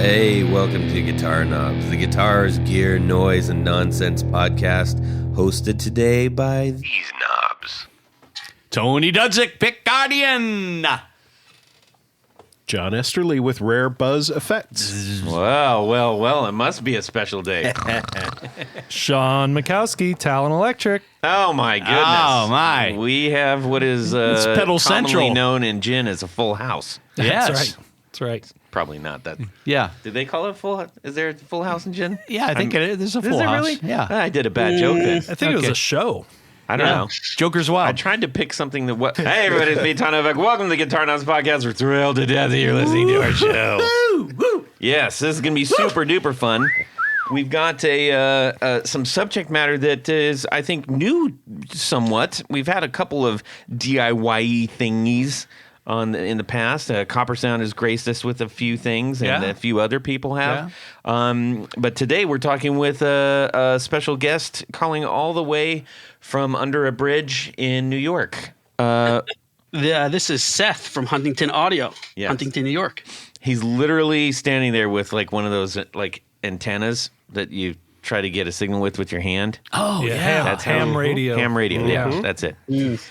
Hey, welcome to Guitar Knobs, the guitars, gear, noise, and nonsense podcast, hosted today by these knobs. Tony Dudzik, Pick Guardian. John Esterly with Rare Buzz Effects. Well, it must be a special day. Sean Mackowski, Tallon Electric. Oh, my goodness. Oh, my. We have what is Pedal commonly Central. known in gin as a full house. Yes. That's right. Probably not that. Yeah. Did they call it full? Is there a full house in gin? Yeah, I think there's a full Is there house. really? Yeah. I did a bad joke then. I think it was Okay. a show. I don't know. Joker's I Wild. tried to pick something that. Hey, everybody, it's me, Todd Novak. Welcome to the Guitar Knobs Podcast. We're thrilled to death that you're listening to our show. Yes, this is going to be super duper fun. We've got some subject matter that is, I think, new somewhat. We've had a couple of DIY thingies in the past. Copper Sound has graced us with a few things, and Yeah. a few other people have. But today we're talking with a special guest calling all the way from under a bridge in New York. This is Seth from Huntington Audio, Yes. Huntington, New York. He's literally standing there with like one of those like antennas that you try to get a signal with your hand. Oh, Yeah, That's ham how- radio. Ham radio. Yeah, that's it.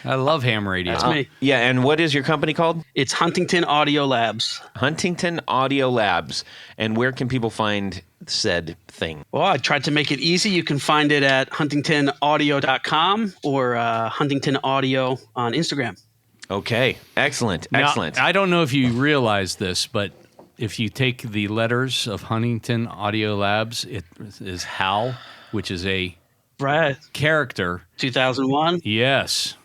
I love ham radio. That's me. Yeah, and what is your company called? It's Huntington Audio Labs. Huntington Audio Labs. And where can people find said thing? Well, I tried to make it easy. You can find it at huntingtonaudio.com or Huntington Audio on Instagram. Okay, excellent, Now, excellent. I don't know if you realize this, but if you take the letters of Huntington Audio Labs, it is HAL, which is a Right. character. 2001. Yes.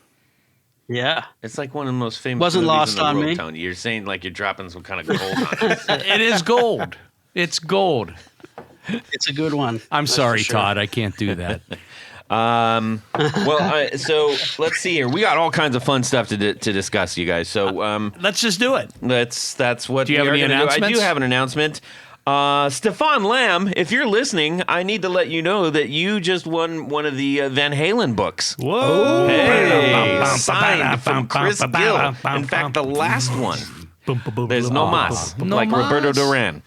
Yeah. It's like one of the most famous Wasn't movies lost in the on world, me. Tony. You're saying like you're dropping some kind of gold on us. It is gold. It's gold. It's a good one. I'm That's sorry, for sure. Todd. I can't do that. So let's see here. We got all kinds of fun stuff to discuss, you guys. So Let's just do it. that's what Do you have we are any gonna do. I do announcements? have an announcement. Stefan Lamb, if you're listening, I need to let you know that you just won one of the Van Halen books. Whoa. Hey, signed from Chris Gill. In fact, the last one. There's no mas, No like mas. Roberto Duran.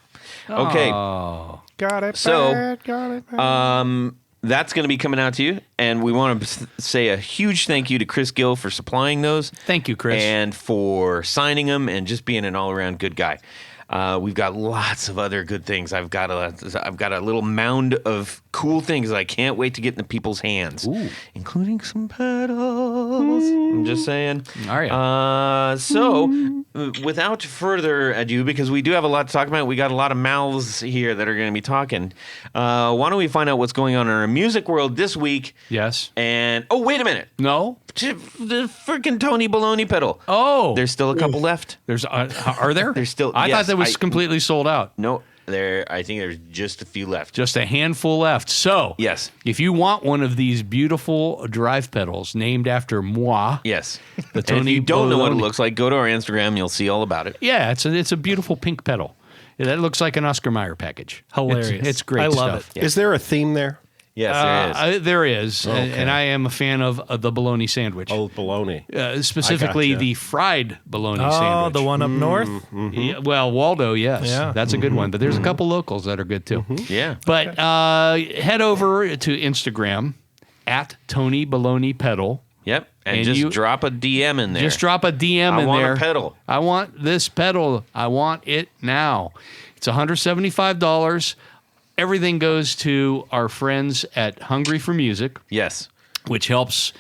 Okay, Oh. Got it. So, bad, got it. Bad. that's going to be coming out to you, and we want to say a huge thank you to Chris Gill for supplying those. Thank you, Chris. And for signing them and just being an all-around good guy. We've got lots of other good things. I've got a little mound of cool things that I can't wait to get in the people's hands, including some pedals. I'm just saying. All right. So, without further ado, because we do have a lot to talk about, we got a lot of mouths here that are going to be talking. Why don't we find out what's going on in our music world this week? Yes. And wait a minute. No. The freaking Tony Baloney pedal. Oh. There's still a couple left. There's are there? There's still- I yes, thought that was I- completely sold out. No, I think there's just a few left. Just a handful left. So, Yes. if you want one of these beautiful drive pedals named after moi, Yes. the And if Tony you don't know what it Baloney- looks like, go to our Instagram. You'll see all about it. Yeah, it's a beautiful pink pedal. That looks like an Oscar Mayer package. Hilarious. It's great I love stuff. it. Is there a theme there? Yes, there is. There is, and I am a fan of the bologna sandwich. Oh, baloney. Specifically, gotcha. the fried bologna Oh, sandwich. the one up north? Yeah, well, Waldo, yes, Yeah. that's a good one. But there's a couple locals that are good too. Yeah. But head over to Instagram at Tony Baloney Pedal. Yep. And And just you- drop a DM in there. Just drop a DM I in want there. a pedal. I want this pedal. I want it now. It's $175. Everything goes to our friends at Hungry for Music, Yes. which helps.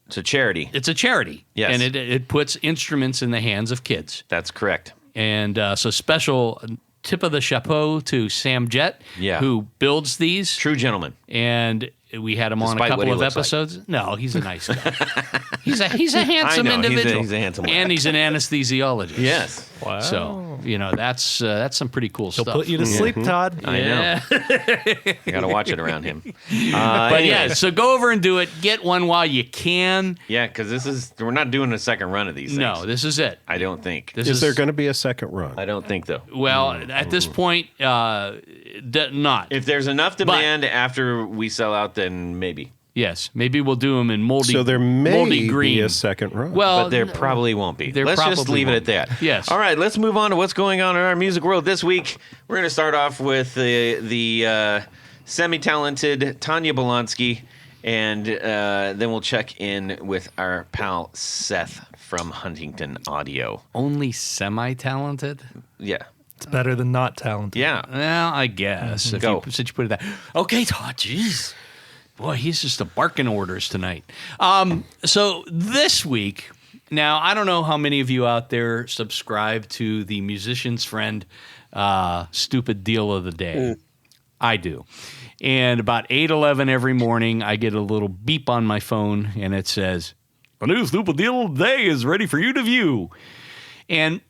It's a charity. It's a charity. Yes. And it puts instruments in the hands of kids. That's correct. And so special tip of the chapeau to Sam Jett, Yeah. who builds these. True gentleman. And we had him on a Despite what couple he of looks like. episodes. No, he's a nice guy. he's a handsome I know, individual. he's a handsome guy. And he's an anesthesiologist. Yes. Wow. So, that's some pretty cool He'll stuff. put you to sleep, Todd. I know. I got to watch it around him. But yeah, so go over and do it. Get one while you can. Yeah, because we're not doing a second run of these things. No, this is it. I don't think. This Is there going to be a second run? I don't think, though. Well, at this point, not. If there's enough demand after we sell out, then maybe. Yes, maybe we'll do them in moldy. So there may moldy green. be a second run. Well, But there probably won't be. There Let's just probably leave it won't. at that. Yes. All right, let's move on to what's going on in our music world this week. We're going to start off with the semi-talented Tanya Bolonsky, and then we'll check in with our pal Seth from Huntington Audio. only semi-talented. Yeah. It's better than not talented. Yeah. Well, I guess if Go. since you put it that. Okay, Todd. Jeez, boy, he's just a barking orders tonight. So this week, now I don't know how many of you out there subscribe to the Musician's Friend stupid deal of the day. I do. And about 8:11 every morning, I get a little beep on my phone, and it says, "A new stupid deal of the day is ready for you to view." And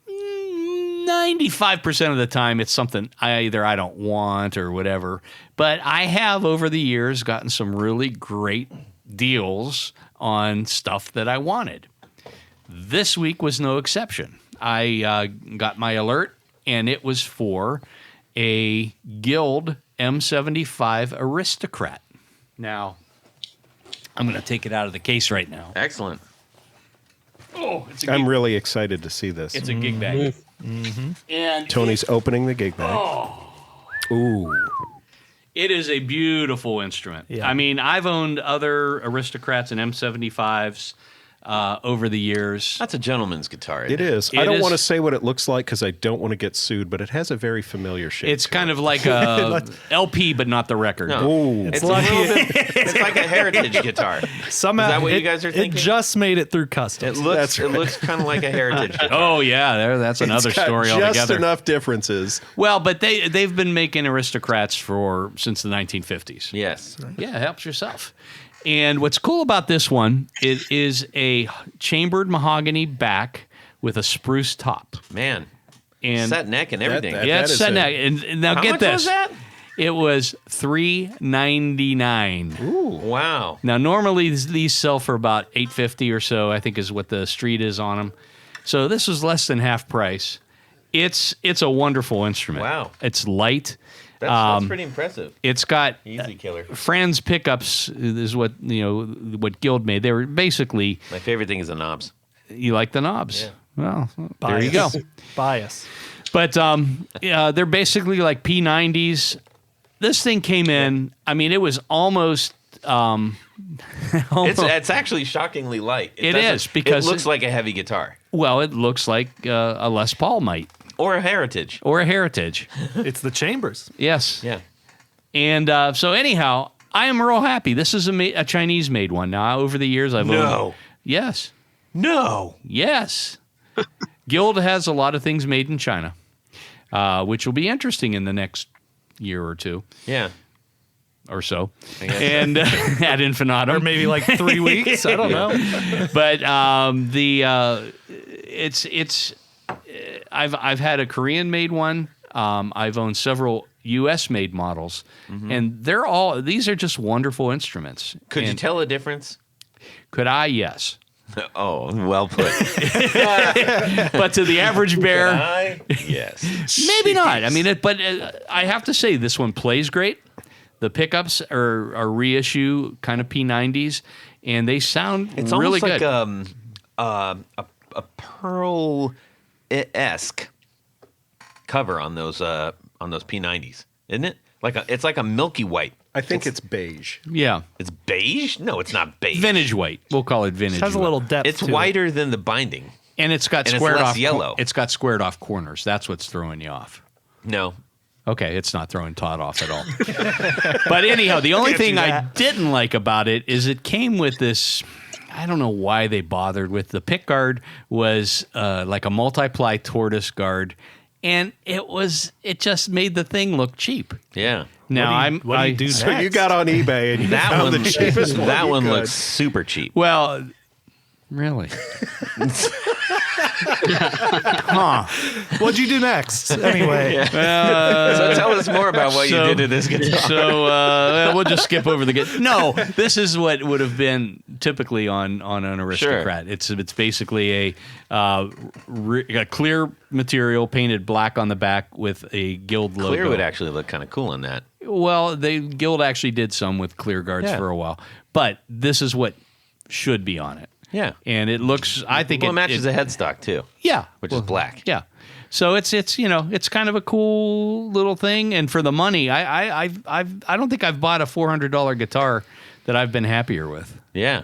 95% of the time, it's something I don't want or whatever. But I have, over the years, gotten some really great deals on stuff that I wanted. This week was no exception. I got my alert, and it was for a Guild M75 Aristocrat. Now, I'm going to take it out of the case right now. Excellent. Oh, it's a I'm gig, really excited to see this. it's a gig bag. And Tony's opening the gig bag. Ooh. it is a beautiful instrument. Yeah. I mean, I've owned other Aristocrats and M75s over the years. That's a gentleman's guitar. isn't It is. I It don't is- want to say what it looks like because I don't want to get sued, but it has a very familiar shape. It's to kind it. of like a LP, but not the record. No. Ooh. It's, lucky- a little bit, it's like a heritage guitar. Somehow Is that what you it- guys are It thinking? just made it through It customs. looks kind of like a heritage guitar. Oh yeah, that's another It's got story just altogether. enough differences. Well, but they've been making Aristocrats since the 1950s. Yes. Yeah, helps yourself. And what's cool about this one, it is a chambered mahogany back with a spruce top. Man. And Set neck and everything. that- yeah, it's is set a- neck. And now How get much this. was that? It was $3.99. Wow. Now normally these sell for about $8.50 or so, I think is what the street is on them. So this was less than half price. It's a wonderful instrument. Wow. It's light. That's pretty impressive. It's got Easy killer. Franz pickups is what what Guild made. They were basically, My favorite thing is the knobs. you like the knobs. Yeah. Well, there you go. Bias. But they're basically like P90s. This thing came in. I mean, it was almost. It's actually shockingly light. It doesn't- is, because it looks like a heavy guitar Well, it looks like a Les Paul might or a heritage. or a Heritage. It's the chambers. Yes. Yeah. And so anyhow, I am real happy. This is a Chinese-made one. Now, over the years, I've owned. Yes. No. Yes. Guild has a lot of things made in China, which will be interesting in the next year or two Yeah. or so. I guess. And ad infinitum. Or maybe like 3 weeks. I don't know. But I've had a Korean made one. I've owned several U.S. made models, and these are just wonderful instruments. Could you And tell a difference? Could I? Yes. Oh, well put. But to the average bear, Yes. maybe not. I mean, but I have to say this one plays great. The pickups are reissue kind of P90s, and they sound It's really almost good. like a pearl-esque cover on those P90s, isn't it? It's like a milky white. I think it's beige. Yeah, It's beige? No, it's not beige. vintage white. We'll call it vintage. It has a white. little depth It's to it. whiter than the binding. And it's got And it's squared less off yellow. It's got squared off corners. That's what's throwing you off. No. Okay, it's not throwing Todd off at all. But anyhow, the only thing I didn't like about it is it came with this. I don't know why they bothered with the pick guard. Was like a multiply tortoise guard, and it just made the thing look cheap. Yeah. Now What do you do So you next? got on eBay and you That found one, the cheapest one. that you one could. looks super cheap. Well, really. What'd you do next? Anyway, So tell us more about what you did to this guitar. So we'll just skip over the guitar. No, this is what would have been typically on an Aristocrat. Sure. It's basically a clear material painted black on the back with a Guild logo. Clear would actually look kind of cool on that. Well, Guild actually did some with clear guards for a while, but this is what should be on it. Yeah. And it looks, I think Well, it matches the headstock too. Yeah. Which is black. Yeah. So it's it's kind of a cool little thing, and for the money, I don't think I've bought a $400 guitar that I've been happier with. Yeah.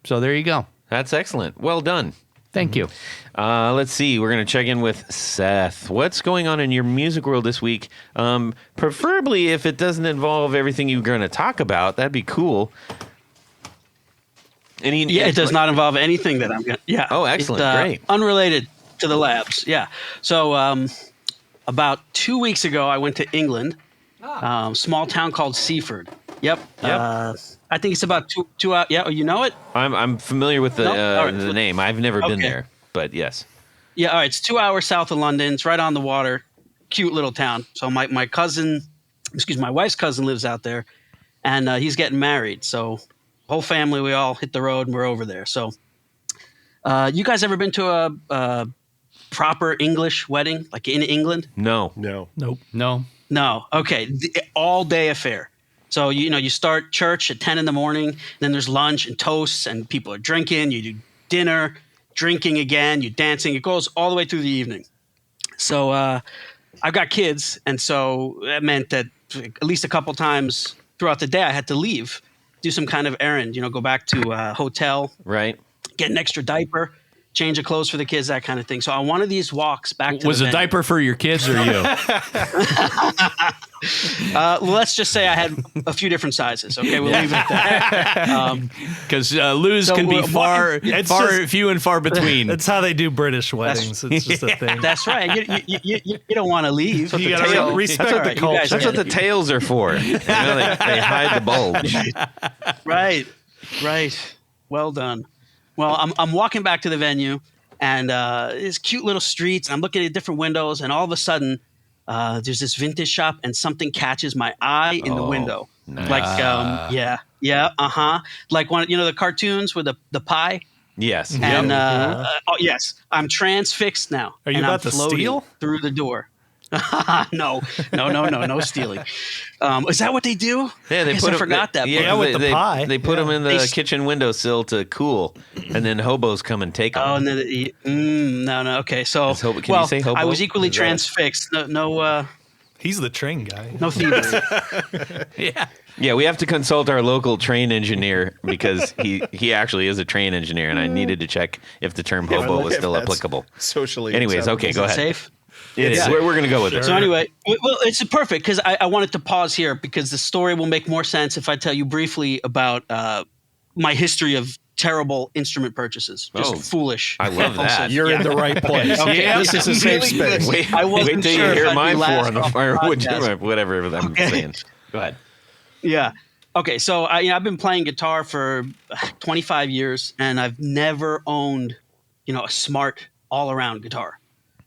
So there you go. That's excellent. Well done. Thank you. Let's see. We're going to check in with Seth. What's going on in your music world this week? Preferably if it doesn't involve everything you're going to talk about. That'd be cool. It does not involve anything that I'm going to. Yeah. Oh, excellent. Great. Unrelated to the labs. Yeah. So about 2 weeks ago, I went to England, small town called Seaford. Yep. I think it's about two out. Yeah. You know it? I'm familiar with the right. the name. I've never been there, but yes. Yeah. All right. It's 2 hours south of London. It's right on the water. Cute little town. So my wife's cousin lives out there, and he's getting married. So whole family, we all hit the road and we're over there. So you guys ever been to a proper English wedding, like in England? No. nope. No. Okay. All day affair. So, you start church at 10 in the morning, then there's lunch and toasts and people are drinking. You do dinner, drinking again, you're dancing. It goes all the way through the evening. So I've got kids. And so that meant that at least a couple times throughout the day, I had to leave, do some kind of errand, go back to a hotel, Right. get an extra diaper, change of clothes for the kids, that kind of thing. So on one of these walks back to Was the a venue, diaper for your kids or you? let's just say I had a few different sizes. Okay, we'll leave it at that. Because Lou's So can be we're- few and far between. That's how they do British weddings. It's just a thing. That's right. You don't want to leave. You gotta tail- respect That's all the right, you culture. guys That's what the tails are for. They hide the bulge. Right. Well done. Well, I'm walking back to the venue, and it's cute little streets. I'm looking at different windows, and all of a sudden, there's this vintage shop, and something catches my eye in the window. nice. Like, like one, the cartoons with the pie. Yes. And yes, I'm transfixed now. Are you and about I'm to floating steal? through the door? No stealing. Is that what they do? Yeah, they I guess put I forgot that. Yeah, with the pie. They put them in the They- kitchen windowsill to cool, and then hobos come and take them. Oh, and then no. Okay, so Is hobo- can you say hobo? I was equally Is that- transfixed. No He's the train guy. thievery. Yeah, we have to consult our local train engineer because he actually is a train engineer, and I needed to check if the term hobo was still applicable. Socially. Anyways, acceptable. okay, go ahead. Safe. It is. Yeah. We're going to go with it. So anyway, well, it's perfect because I wanted to pause here because the story will make more sense if I tell you briefly about my history of terrible instrument purchases. Just Oh, foolish. I love that. impulsive. You're in the right place. Okay, This is a safe really space. good. Wait, I wasn't wait till sure you if hear I'd be my four last on the off fire. podcast. Whatever I'm saying. Go ahead. Yeah. Okay. So I've been playing guitar for 25 years, and I've never owned, a smart all-around guitar.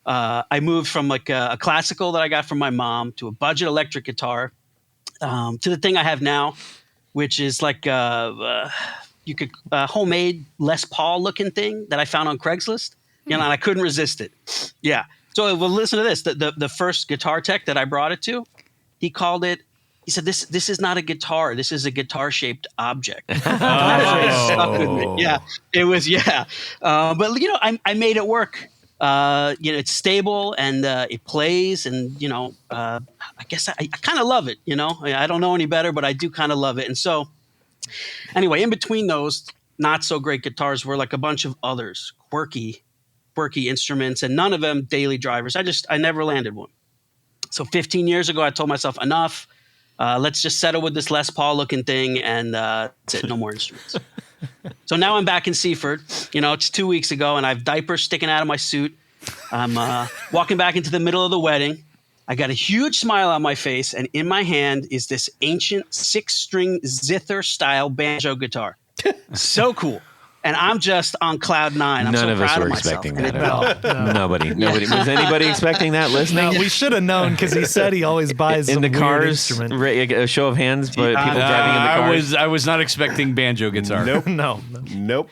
I moved from like a classical that I got from my mom to a budget electric guitar, to the thing I have now, which is like homemade Les Paul looking thing that I found on Craigslist. And I couldn't resist it. Yeah. So well, listen to this. The first guitar tech that I brought it to, he called it. He said, "This is not a guitar. This is a guitar-shaped object." That phrase stuck with me. Yeah, it was. Yeah, but I made it work. It's stable and it plays, and I guess I kind of love it. I don't know any better, but I do kind of love it. And so, anyway, in between those not so great guitars were like a bunch of others, quirky instruments, and none of them daily drivers. I never landed one. So 15 years ago, I told myself, enough. Let's just settle with this Les Paul looking thing, and that's it. No more instruments. So now I'm back in Seaford. It's 2 weeks ago, and I have diapers sticking out of my suit. I'm walking back into the middle of the wedding. I got a huge smile on my face, and in my hand is this ancient 6-string zither-style banjo guitar. So cool. and I'm just on cloud nine. I'm None so of us proud were of myself. expecting And that it- at all. Nobody. Was anybody expecting that listening? No, we should have known because he said he always buys in some the weird cars, instrument. a show of hands, but people driving in the cars. I was not expecting banjo guitar. Nope. No. Nope.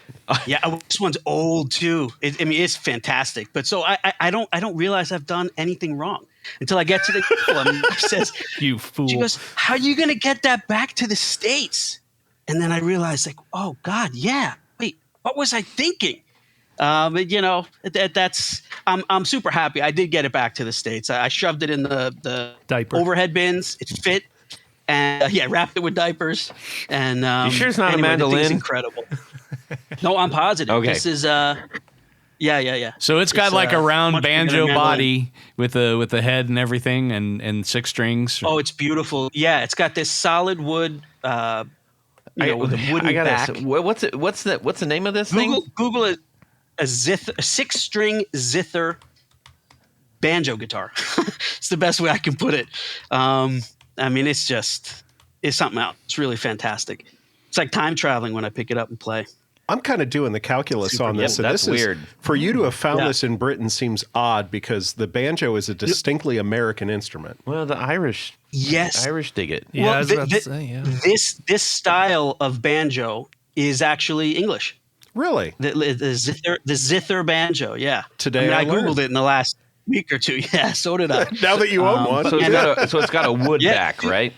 Yeah, this one's old too. I mean, it's fantastic. But so I don't realize I've done anything wrong until I get to the and she says, You fool. she goes, "How are you going to get that back to the States?" And then I realized, like, oh God, yeah. Wait, what was I thinking? But you know, that's I'm super happy. I did get it back to the States. I shoved it in the Diaper. overhead bins. It fit. And wrapped it with diapers. And You sure it's not a anyway, the thing's mandolin? incredible. No, I'm positive. Okay. This is yeah. So it's got like a round much bigger than banjo mandolin. body with the head and everything and 6 strings. Oh, it's beautiful. Yeah, it's got this solid wood. With a wooden back. What's the name of this thing? Google it. A 6-string zither banjo guitar. It's the best way I can put it. I mean, it's something else. It's really fantastic. It's like time traveling when I pick it up and play. I'm kind of doing the calculus on this. Yep, and that's this is, weird. For you to have found Yeah. this in Britain seems odd because the banjo is a distinctly American instrument. Well, the Irish Yes. dig it. Yeah, I was about to say, yeah. This style of banjo is actually English. Really? The zither banjo, yeah. Today I I learned. Googled it in the last week or two. Yeah, so did I. Now that you own one. So it's got a wood Yeah. back, right?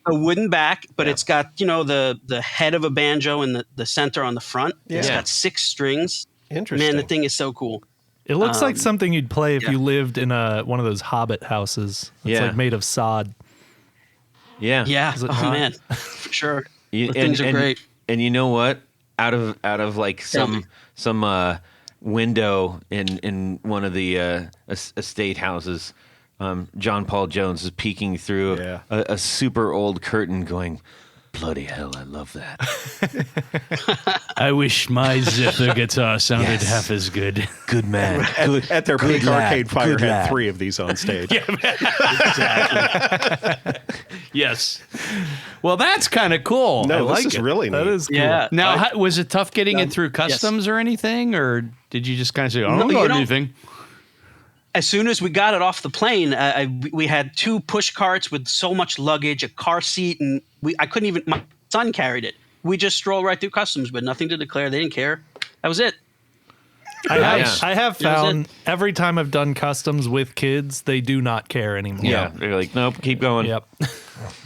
A wooden back, but it's got, the head of a banjo in the center on the front. It's Yeah. got 6 strings. Interesting. Man, the thing is so cool. It looks like something you'd play if yeah. you lived in one of those hobbit houses. It's Yeah. like made of sod. Yeah. Yeah. Is it Oh not? man, for sure. You- The things are great. And you know what? Out of like Tell me. some window in one of the estate houses, John Paul Jones is peeking through Yeah. a super old curtain, going, "Bloody hell, I love that." I wish my zither guitar sounded Yes. half as good. Good man. Good, At their good peak, lad, Arcade Fire good had lad. 3 of these on stage. Yes. Well, that's kind of cool. I No, like this is it. really neat. That is cool. Yeah. Now, was it tough getting it through customs or anything, or did you just kind of say, "I don't No, got anything"? As soon as we got it off the plane, we had 2 push carts with so much luggage, a car seat, and I couldn't even. My son carried it. We just strolled right through customs, but nothing to declare. They didn't care. That was it. I Nice. have That was found every time I've done customs with kids, they do not care anymore. Yeah, they're like, nope, keep going. Yep.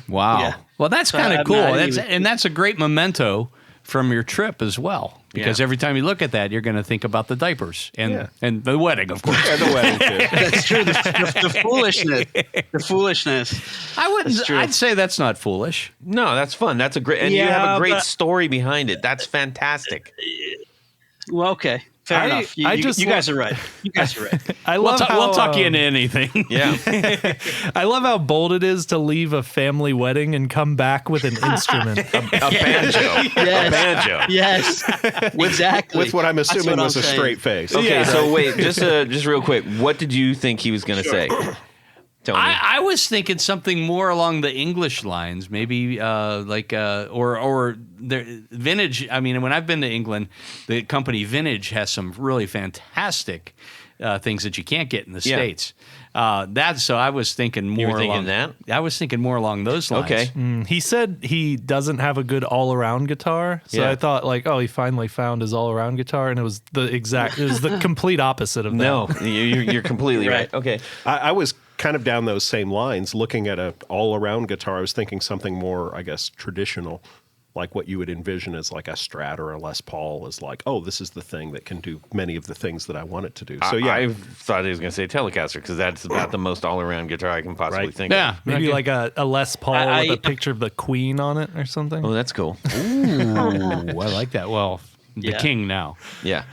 Wow. Yeah. Well, that's So, kind I of mean, cool. I didn't And that's a great memento from your trip as well. Because Yeah. every time you look at that, you're going to think about the diapers and Yeah. and the wedding, of course. And the wedding too. That's true. The foolishness. The foolishness. I wouldn't. That's true. I'd say that's not foolish. No, that's fun. That's a great, and you have Yeah, a great but- story behind it. That's fantastic. Well, okay. Fair enough. You guys are right. You guys are right. I We'll, love how, we'll talk you into anything. Yeah. I love how bold it is to leave a family wedding and come back with an instrument. A banjo. Yes. A banjo. Yes. Exactly. With what I'm That's assuming what was I'm a saying. straight face. Okay, Yeah. so wait, just real quick. What did you think he was going to say? Tony. I was thinking something more along the English lines, maybe or the Vintage. I mean, when I've been to England, the company Vintage has some really fantastic things that you can't get in the Yeah. States. So I was thinking more. were thinking along, that? I was thinking more along those lines. Okay. He said he doesn't have a good all-around guitar, so Yeah. I thought like, oh, he finally found his all-around guitar, and it was the complete opposite of that. No, you're completely right. Okay. I was kind of down those same lines, looking at a all-around guitar. I was thinking something more, I guess, traditional, like what you would envision as like a Strat or a Les Paul is like, oh, this is the thing that can do many of the things that I want it to do. So yeah, I thought he was going to say Telecaster because that's about the most all-around guitar I can possibly Right. think Yeah, of. Maybe okay. like a Les Paul I- with a picture of the Queen on it or something. Oh, that's cool. Ooh, I like that. Well, the Yeah. king now. Yeah.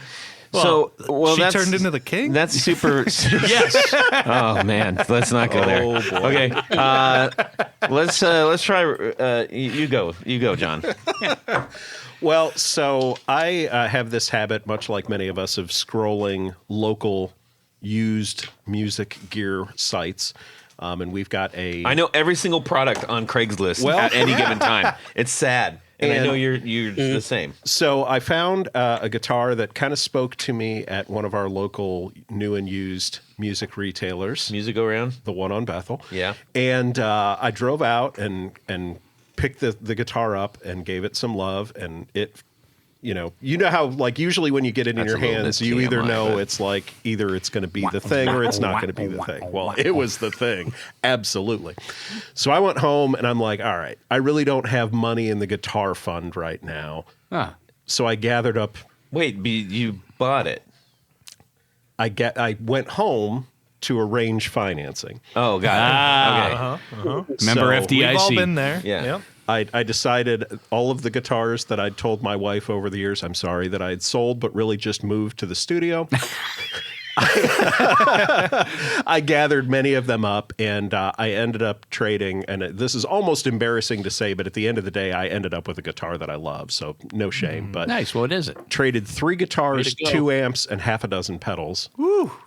Well, she that's, turned into the king? That's super. Yes. Oh man, let's not go there. Oh, boy. Okay, let's try. You go, John. well, so I have this habit, much like many of us, of scrolling local used music gear sites. And we've got I know every single product on Craigslist Well, at any yeah. given time. It's sad. And I know you're the same. So I found a guitar that kind of spoke to me at one of our local new and used music retailers. Music go around? The one on Bethel. Yeah. And I drove out and picked the guitar up and gave it some love, and it, you know how like usually when you get it in That's your a little hands, bit you either TMI, know but- it's like either it's going to be the thing or it's not going to be the thing. Well, it was the thing. Absolutely. So I went home and I'm like, all right, I really don't have money in the guitar fund right now. Ah. So I gathered up. Wait, you bought it? I went home to arrange financing. Oh, got it. Okay. Remember So FDIC? We've all been there. Yeah. Yep. I decided all of the guitars that I'd told my wife over the years, I'm sorry, that I had sold, but really just moved to the studio. I gathered many of them up, and I ended up trading. And this is almost embarrassing to say, but at the end of the day, I ended up with a guitar that I love. So no shame. But Nice. What is it? traded 3 guitars, Way to go. 2 amps, and half a dozen pedals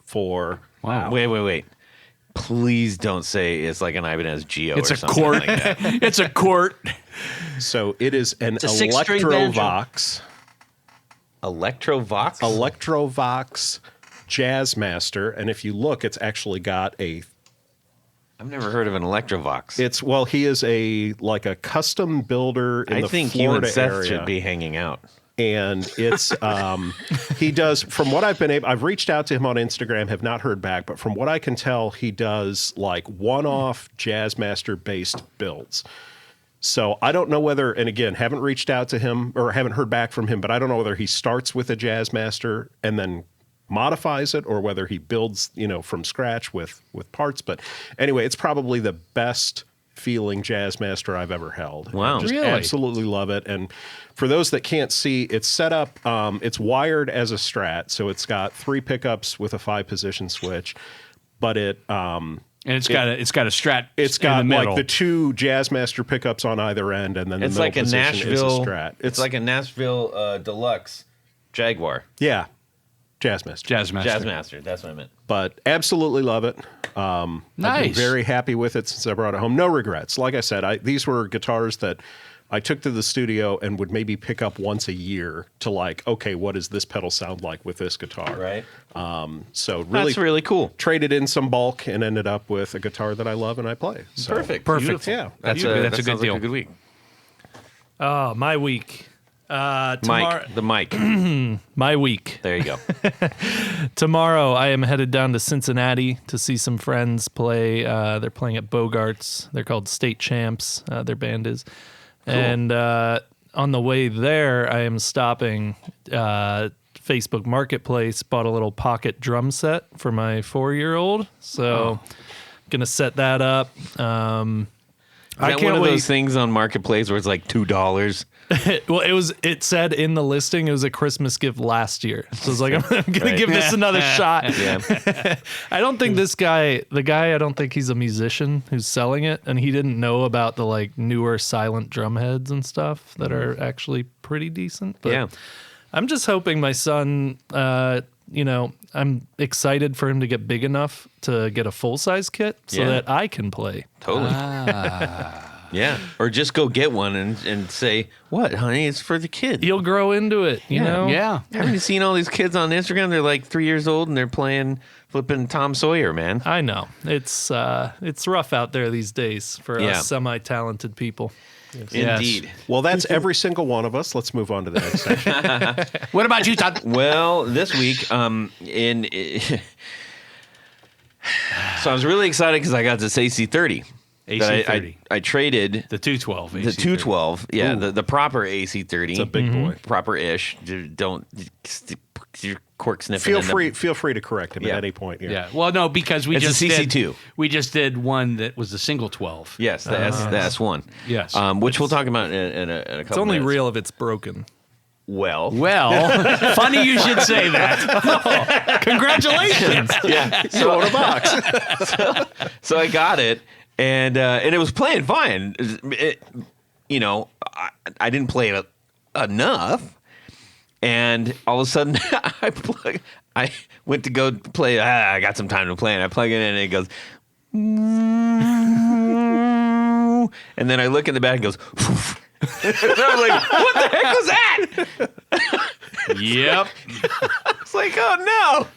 for. Wow. Wait. Please don't say it's like an Ibanez Geo It's or a something court. like that. It's a court. So it is an a 6-string banjo. Electrovox. Electrovox? Electrovox Jazzmaster, and if you look, it's actually got a. I've never heard of an Electrovox. He is a custom builder in I the think Florida you and Seth area, should be hanging out. and it's he does. From what I've reached out to him on Instagram, have not heard back, but from what I can tell, he does like one-off Jazzmaster based builds. So I don't know whether, and again, haven't reached out to him or haven't heard back from him, but I don't know whether he starts with a Jazzmaster and then modifies it, or whether he builds, from scratch with parts. But anyway, it's probably the best feeling Jazzmaster I've ever held. Wow. Just Really? absolutely love it. And for those that can't see, it's set up, it's wired as a Strat. So it's got 3 pickups with a 5-position switch, but And it's got a Strat. it's in the got middle. like the 2 Jazzmaster pickups on either end, and then the It's middle like a position is a Nashville. Strat. It's like a Nashville Deluxe Jaguar. Yeah, Jazzmaster. Jazzmaster. That's what I meant. But absolutely love it. I've been Nice. very happy with it since I brought it home. No regrets. Like I said, these were guitars that I took to the studio and would maybe pick up once a year to okay, what does this pedal sound like with this guitar? Right. So really, That's really cool. traded in some bulk and ended up with a guitar that I love and I play. So, Perfect. Yeah. That's That's a a good good deal. Like a good week. Oh, my week. Tomorrow, The mic. my week. There you go. Tomorrow, I am headed down to Cincinnati to see some friends play. They're playing at Bogart's. They're called State Champs. Their band is. And on the way there, I am stopping Facebook Marketplace. Bought a little pocket drum set for my 4-year-old. So, gonna set that up. Is that one of those things on Marketplace where it's like $2? Well, it said in the listing it was a Christmas gift last year. So I was like, I'm going to give this another shot. Yeah. I don't think the guy, I don't think he's a musician who's selling it. And he didn't know about the newer silent drum heads and stuff that are actually pretty decent. But Yeah. I'm just hoping my son, I'm excited for him to get big enough to get a full-size kit so Yeah. that I can play. Totally. Yeah. Or just go get one and say, what, honey? It's for the kid. He'll grow into it, you know? Yeah. Haven't you seen all these kids on Instagram? They're like 3 years old and they're flipping Tom Sawyer, man. I know. It's rough out there these days for Yeah. us semi-talented people. Indeed. Well, that's every single one of us. Let's move on to the next section. What about you, Todd? Well, this week, so I was really excited because I got this AC30. that AC30. I traded The 212. the AC30. 212. Yeah, the proper AC30. It's a big boy. Proper-ish. Don't your cork sniffing. Feel free to correct him Yeah. at any point here. Yeah. Well, no, because we It's a just CC2. We just did one that was the single 12. Yes, the S1. Yes. Which we'll talk about in a couple It's only minutes. real if it's broken. Well, Funny you should say that. Congratulations! yeah. So in a box. so I got it, and it was playing fine. I didn't play it enough, and all of a sudden I went to go play. I got some time to play, and I plug it in, and it goes. And then I look in the back and it goes. I was like, what the heck was that? Yep. It's like, oh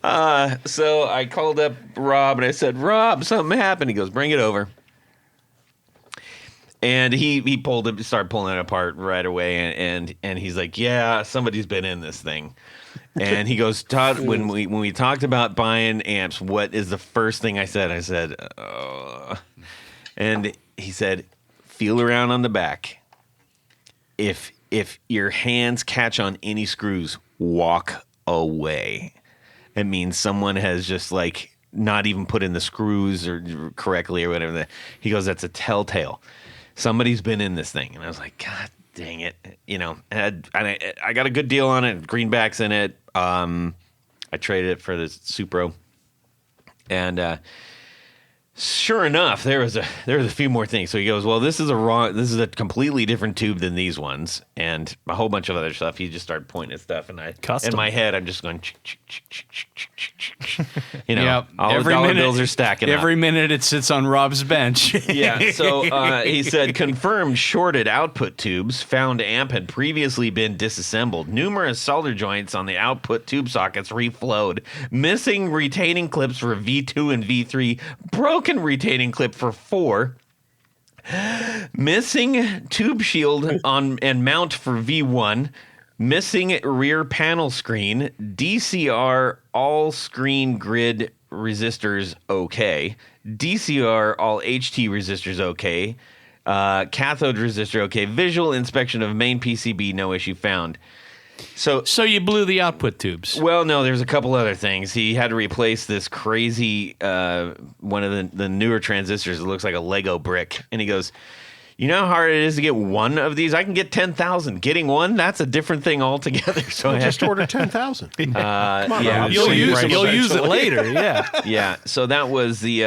no. So I called up Rob and I said, Rob, something happened. He goes, bring it over. And he started pulling it apart right away. And he's like, yeah, somebody's been in this thing. And he goes, Todd, when we talked about buying amps, what is the first thing I said? I said, and he said, feel around on the back. If your hands catch on any screws, walk away. It means someone has just like not even put in the screws or correctly or whatever. He goes, that's a telltale. Somebody's been in this thing. And I was like, God dang it. You know, I got a good deal on it. Greenback's in it. I traded it for the Supro. And sure enough, there was a few more things. So he goes, well, this is a completely different tube than these ones, and a whole bunch of other stuff. He just started pointing at stuff, and in my head, I'm just going, you know, Yep. all the dollar bills are stacking Every up. minute it sits on Rob's bench. Yeah. So he said, confirmed shorted output tubes. Found amp had previously been disassembled. Numerous solder joints on the output tube sockets reflowed. Missing retaining clips for V2 and V3. Broken retaining clip for 4. Missing tube shield on and mount for V1. Missing rear panel screen. DCR all screen grid resistors okay. DCR all HT resistors okay. Cathode resistor okay. Visual inspection of main PCB, no issue found. So you blew the output tubes. Well, no, there's a couple other things. He had to replace this crazy one of the newer transistors. It looks like a Lego brick. And he goes, you know how hard it is to get one of these? I can get 10,000. Getting one, that's a different thing altogether. So I Just order 10,000. yeah, You'll use it later. Yeah. yeah. So that was the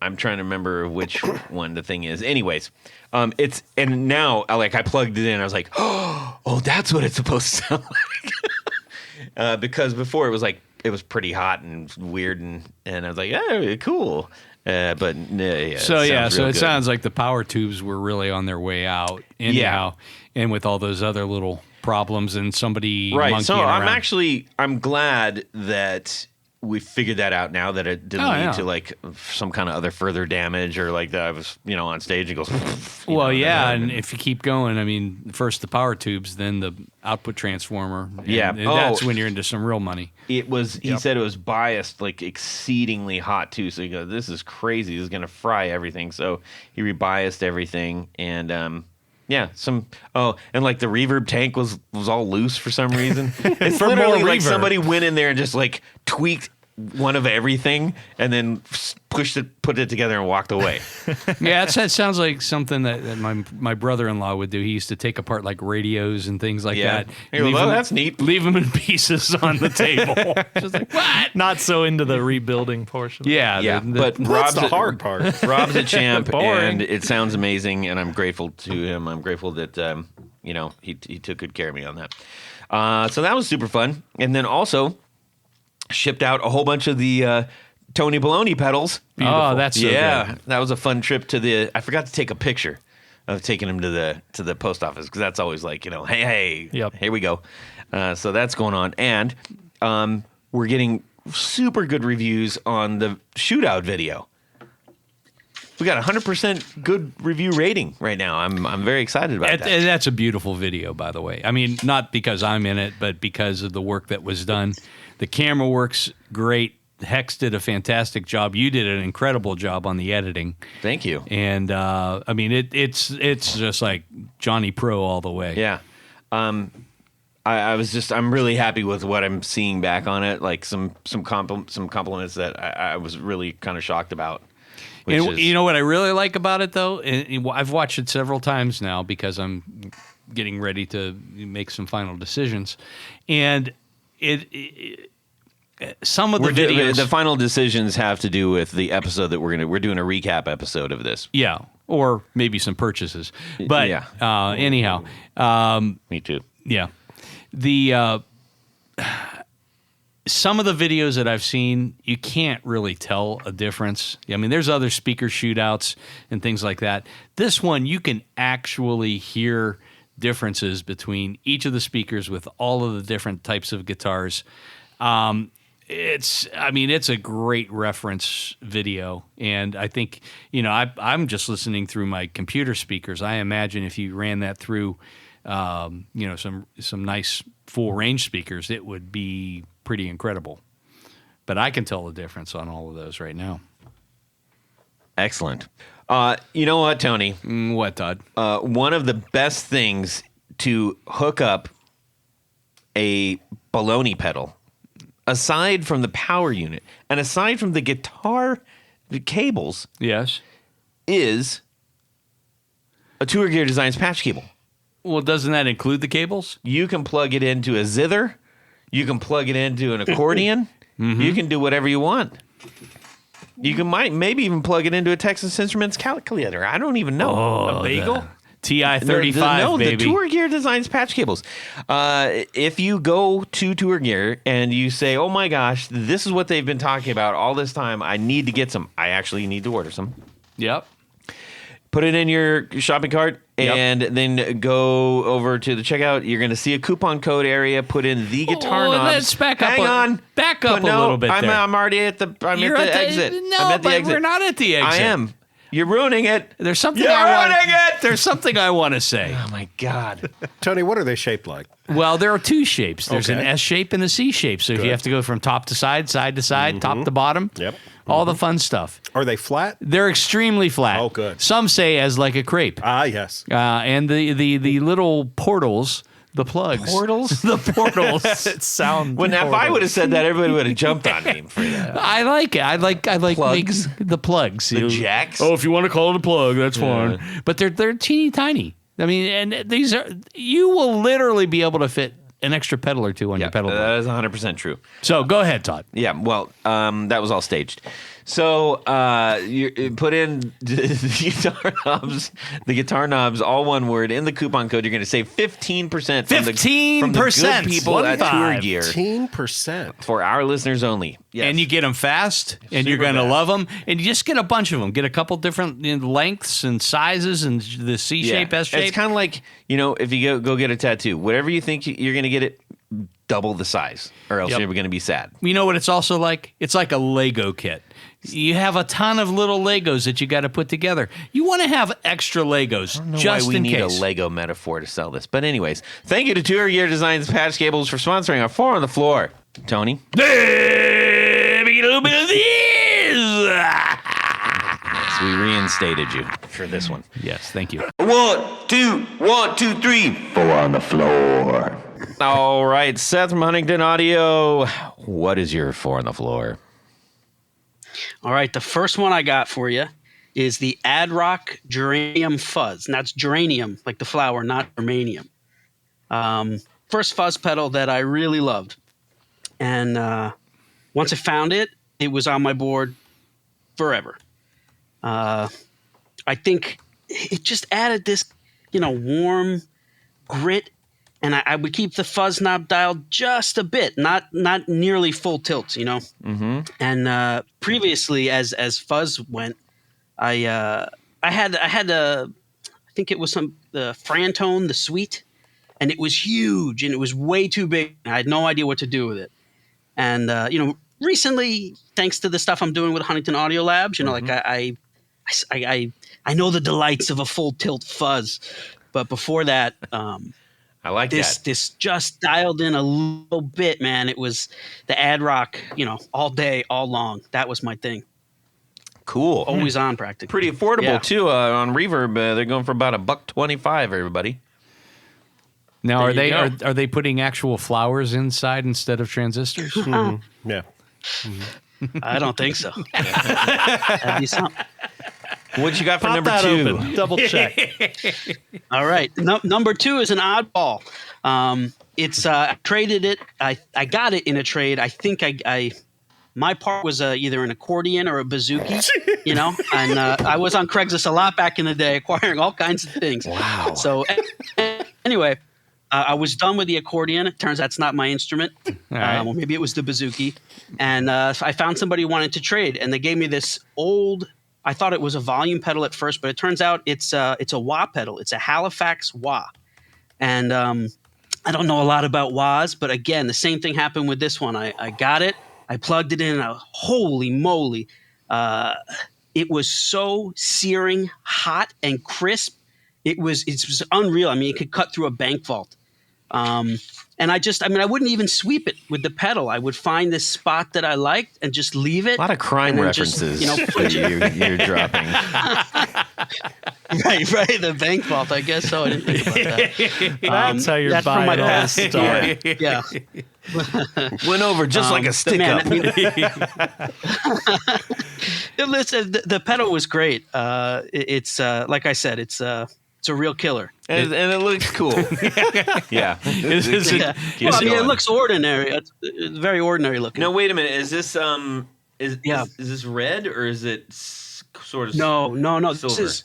I'm trying to remember which one the thing is. Anyways, it's and now I plugged it in. I was like, oh, that's what it's supposed to sound like. Because before it was pretty hot and weird and I was like, oh, cool. But yeah. So it sounds like the power tubes were really on their way out anyhow, and with all those other little problems and somebody right. So around. I'm glad that we figured that out now, that it didn't lead to like some kind of other further damage or like that I was, on stage and goes. And if you keep going, I mean, first the power tubes, then the output transformer. And that's when you're into some real money. It was. He said it was biased, like exceedingly hot too. So he goes, "This is crazy. This is going to fry everything." So he rebiased everything, and and like the reverb tank was all loose for some reason. It's literally like somebody went in there and just like tweaked one of everything and then put it together and walked away. Yeah, that sounds like something that my brother-in-law would do. He used to take apart like radios and things like that. That's neat. Leave them in pieces on the table. Just like, what? Not so into the rebuilding portion. Yeah. But That's Rob's the hard part. Rob's a champ, Boring. and it sounds amazing, and I'm grateful to him. I'm grateful that he took good care of me on that. So that was super fun, and then also shipped out a whole bunch of the Tony Baloney pedals. Beautiful. Oh, that's so good. That was a fun trip to the. I forgot to take a picture of taking him to the post office because that's always like hey, here we go. So that's going on, and we're getting super good reviews on the shootout video. We got 100% good review rating right now. I'm very excited about that. And that's a beautiful video, by the way. I mean, not because I'm in it, but because of the work that was done. The camera works great. Hex did a fantastic job. You did an incredible job on the editing. Thank you. And I mean, it's just like Johnny Pro all the way. Yeah. I'm really happy with what I'm seeing back on it. Like some compliments that I was really kind of shocked about. And you know what I really like about it, though? And I've watched it several times now because I'm getting ready to make some final decisions. And some of the videos... The final decisions have to do with the episode that we're doing a recap episode of this. Yeah, or maybe some purchases. But anyhow... Me too. Yeah. The... some of the videos that I've seen, you can't really tell a difference. I mean, there's other speaker shootouts and things like that. This one, you can actually hear differences between each of the speakers with all of the different types of guitars. It's a great reference video. And I think, I'm just listening through my computer speakers. I imagine if you ran that through, some nice full range speakers, it would be pretty incredible. But I can tell the difference on all of those right now. Excellent. You know what, Tony? What, Todd? One of the best things to hook up a baloney pedal, aside from the power unit and aside from the guitar cables, Yes. is a Tour Gear Designs patch cable. Well, doesn't that include the cables? You can plug it into a zither. You can plug it into an accordion. You can do whatever you want. You can maybe even plug it into a Texas Instruments calculator. I don't even know. A bagel? TI-35, No, baby. the Tour Gear Designs patch cables. If you go to Tour Gear and you say, oh my gosh, this is what they've been talking about all this time. I need to get some. I actually need to order some. Yep. Put it in your shopping cart Yep. and then go over to the checkout. You're going to see a coupon code area. Put in the guitar knobs. Let's back up. Hang on. Back up No, a little bit there. I'm already at the You're at the exit. No, I'm at the but exit. we're not at the exit. I am. You're ruining it. There's something You're ruining it. There's something I want to say. Oh my God. Tony, what are they shaped like? Well, there are two shapes. There's an Okay. S shape and a C shape. So if you have to go from top to side to side, top to bottom, Yep. all the fun stuff. Are they flat? They're extremely flat. Oh, good. Some say as like a crepe. Ah, yes. And the little portals, the plugs. Portals? The portals. It sounds. Well, now if I would have said that, everybody would have jumped on me for that. I like it. I like Plugs? the plugs. The jacks? Oh, if you want to call it a plug, that's fine. But they're teeny tiny. I mean, and these are, you will literally be able to fit an extra pedal or two on your pedal board. that is 100% true. So go ahead, Todd. Yeah, well, that was all staged. So you put in the guitar knobs, all one word, in the coupon code. You're going to save 15% from the good people at Tour Gear 15%. for our listeners only. Yes. And you get them fast, and you're going to love them. And you just get a bunch of them. Get a couple different lengths and sizes, and the C shape, S shape. It's kind of like, if you go get a tattoo, whatever you think you're going to get it, double the size, or else Yep. you're going to be sad. You know what it's also like? It's like a Lego kit. You have a ton of little Legos that you got to put together. You want to have extra Legos just why we in need case. a Lego metaphor to sell this. But anyways, thank you to Tour Gear Designs Patch Cables for sponsoring our 4 on the Floor. Tony? Let me get a little bit of this. So we reinstated you for this one. Yes, thank you. 1, 2, 1, 2, 3. 4 on the floor. All right, Seth from Huntington Audio. What is your 4 on the floor? All right, the first one I got for you is the Ad Rock Geranium Fuzz. And that's geranium, like the flower, not germanium. First fuzz pedal that I really loved. And once I found it, it was on my board forever. I think it just added this, warm grit. And I would keep the fuzz knob dialed just a bit, not nearly full tilt, Mm-hmm. And previously, as fuzz went, I had I think it was the Frantone, the Sweet, and it was huge and it was way too big. I had no idea what to do with it. And recently, thanks to the stuff I'm doing with Huntington Audio Labs, like I know the delights of a full tilt fuzz, but before that. I like that. This just dialed in a little bit, man. It was the Ad Rock, all day, all long. That was my thing. Cool. Always on, practically. Pretty affordable, Yeah. too, on Reverb. They're going for about $1.25, everybody. Now, There you go. are they putting actual flowers inside instead of transistors? Yeah. I don't think so. That'd be something. What you got for Pop number that 2? open. Double check. All right. Number 2 is an oddball. It's I traded it. I got it in a trade. I think my part was either an accordion or a bazooki, and I was on Craigslist a lot back in the day, acquiring all kinds of things. Wow. So anyway, I was done with the accordion. It turns out it's not my instrument. right. Well, maybe it was the bouzouki. And I found somebody who wanted to trade, and they gave me this old. I thought it was a volume pedal at first, but it turns out it's a wah pedal. It's a Halifax wah, and I don't know a lot about wahs, but again, the same thing happened with this one. I got it, I plugged it in, and holy moly, it was so searing hot and crisp. It was unreal. I mean, it could cut through a bank vault. And I wouldn't even sweep it with the pedal. I would find this spot that I liked and just leave it. A lot of crime and then references just, you're dropping. right. The bank vault, I guess so. I didn't think about that. That's how you're That's from my buying all past. this stuff. Yeah. Went over just like a stick man, up. Listen, the pedal was great. It's like I said, it's a real killer. And it looks cool. Yeah. It looks ordinary. It's very ordinary looking. No, wait a minute. Is this is this red or is it sort of No. silver? This is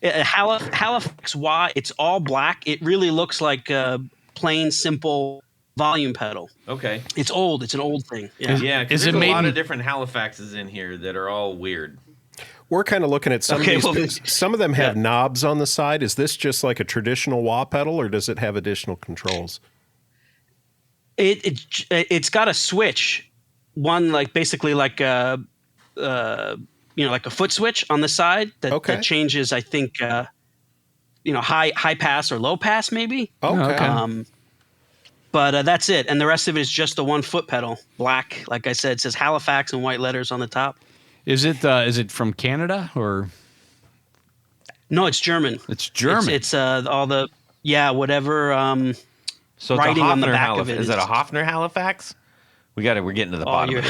a Halifax wah. It's all black. It really looks like a plain, simple volume pedal. Okay. It's old. It's an old thing. Yeah. Yeah, because Is it there's a made lot in- of different Halifaxes in here that are all weird. We're kind of looking at some Okay, of well, these. Some of them have knobs on the side. Is this just like a traditional wah pedal, or does it have additional controls? It's got a switch, one basically like a like a foot switch on the side that changes. I think high pass or low pass maybe. Okay. But that's it, and the rest of it is just the 1 foot pedal, black. Like I said, it says Halifax in white letters on the top. Is it from Canada or? No, it's German. It's German. It's all the whatever. So it's writing a on the Hofner back Halifax. of it Is it a Hofner Halifax? We're getting to the bottom of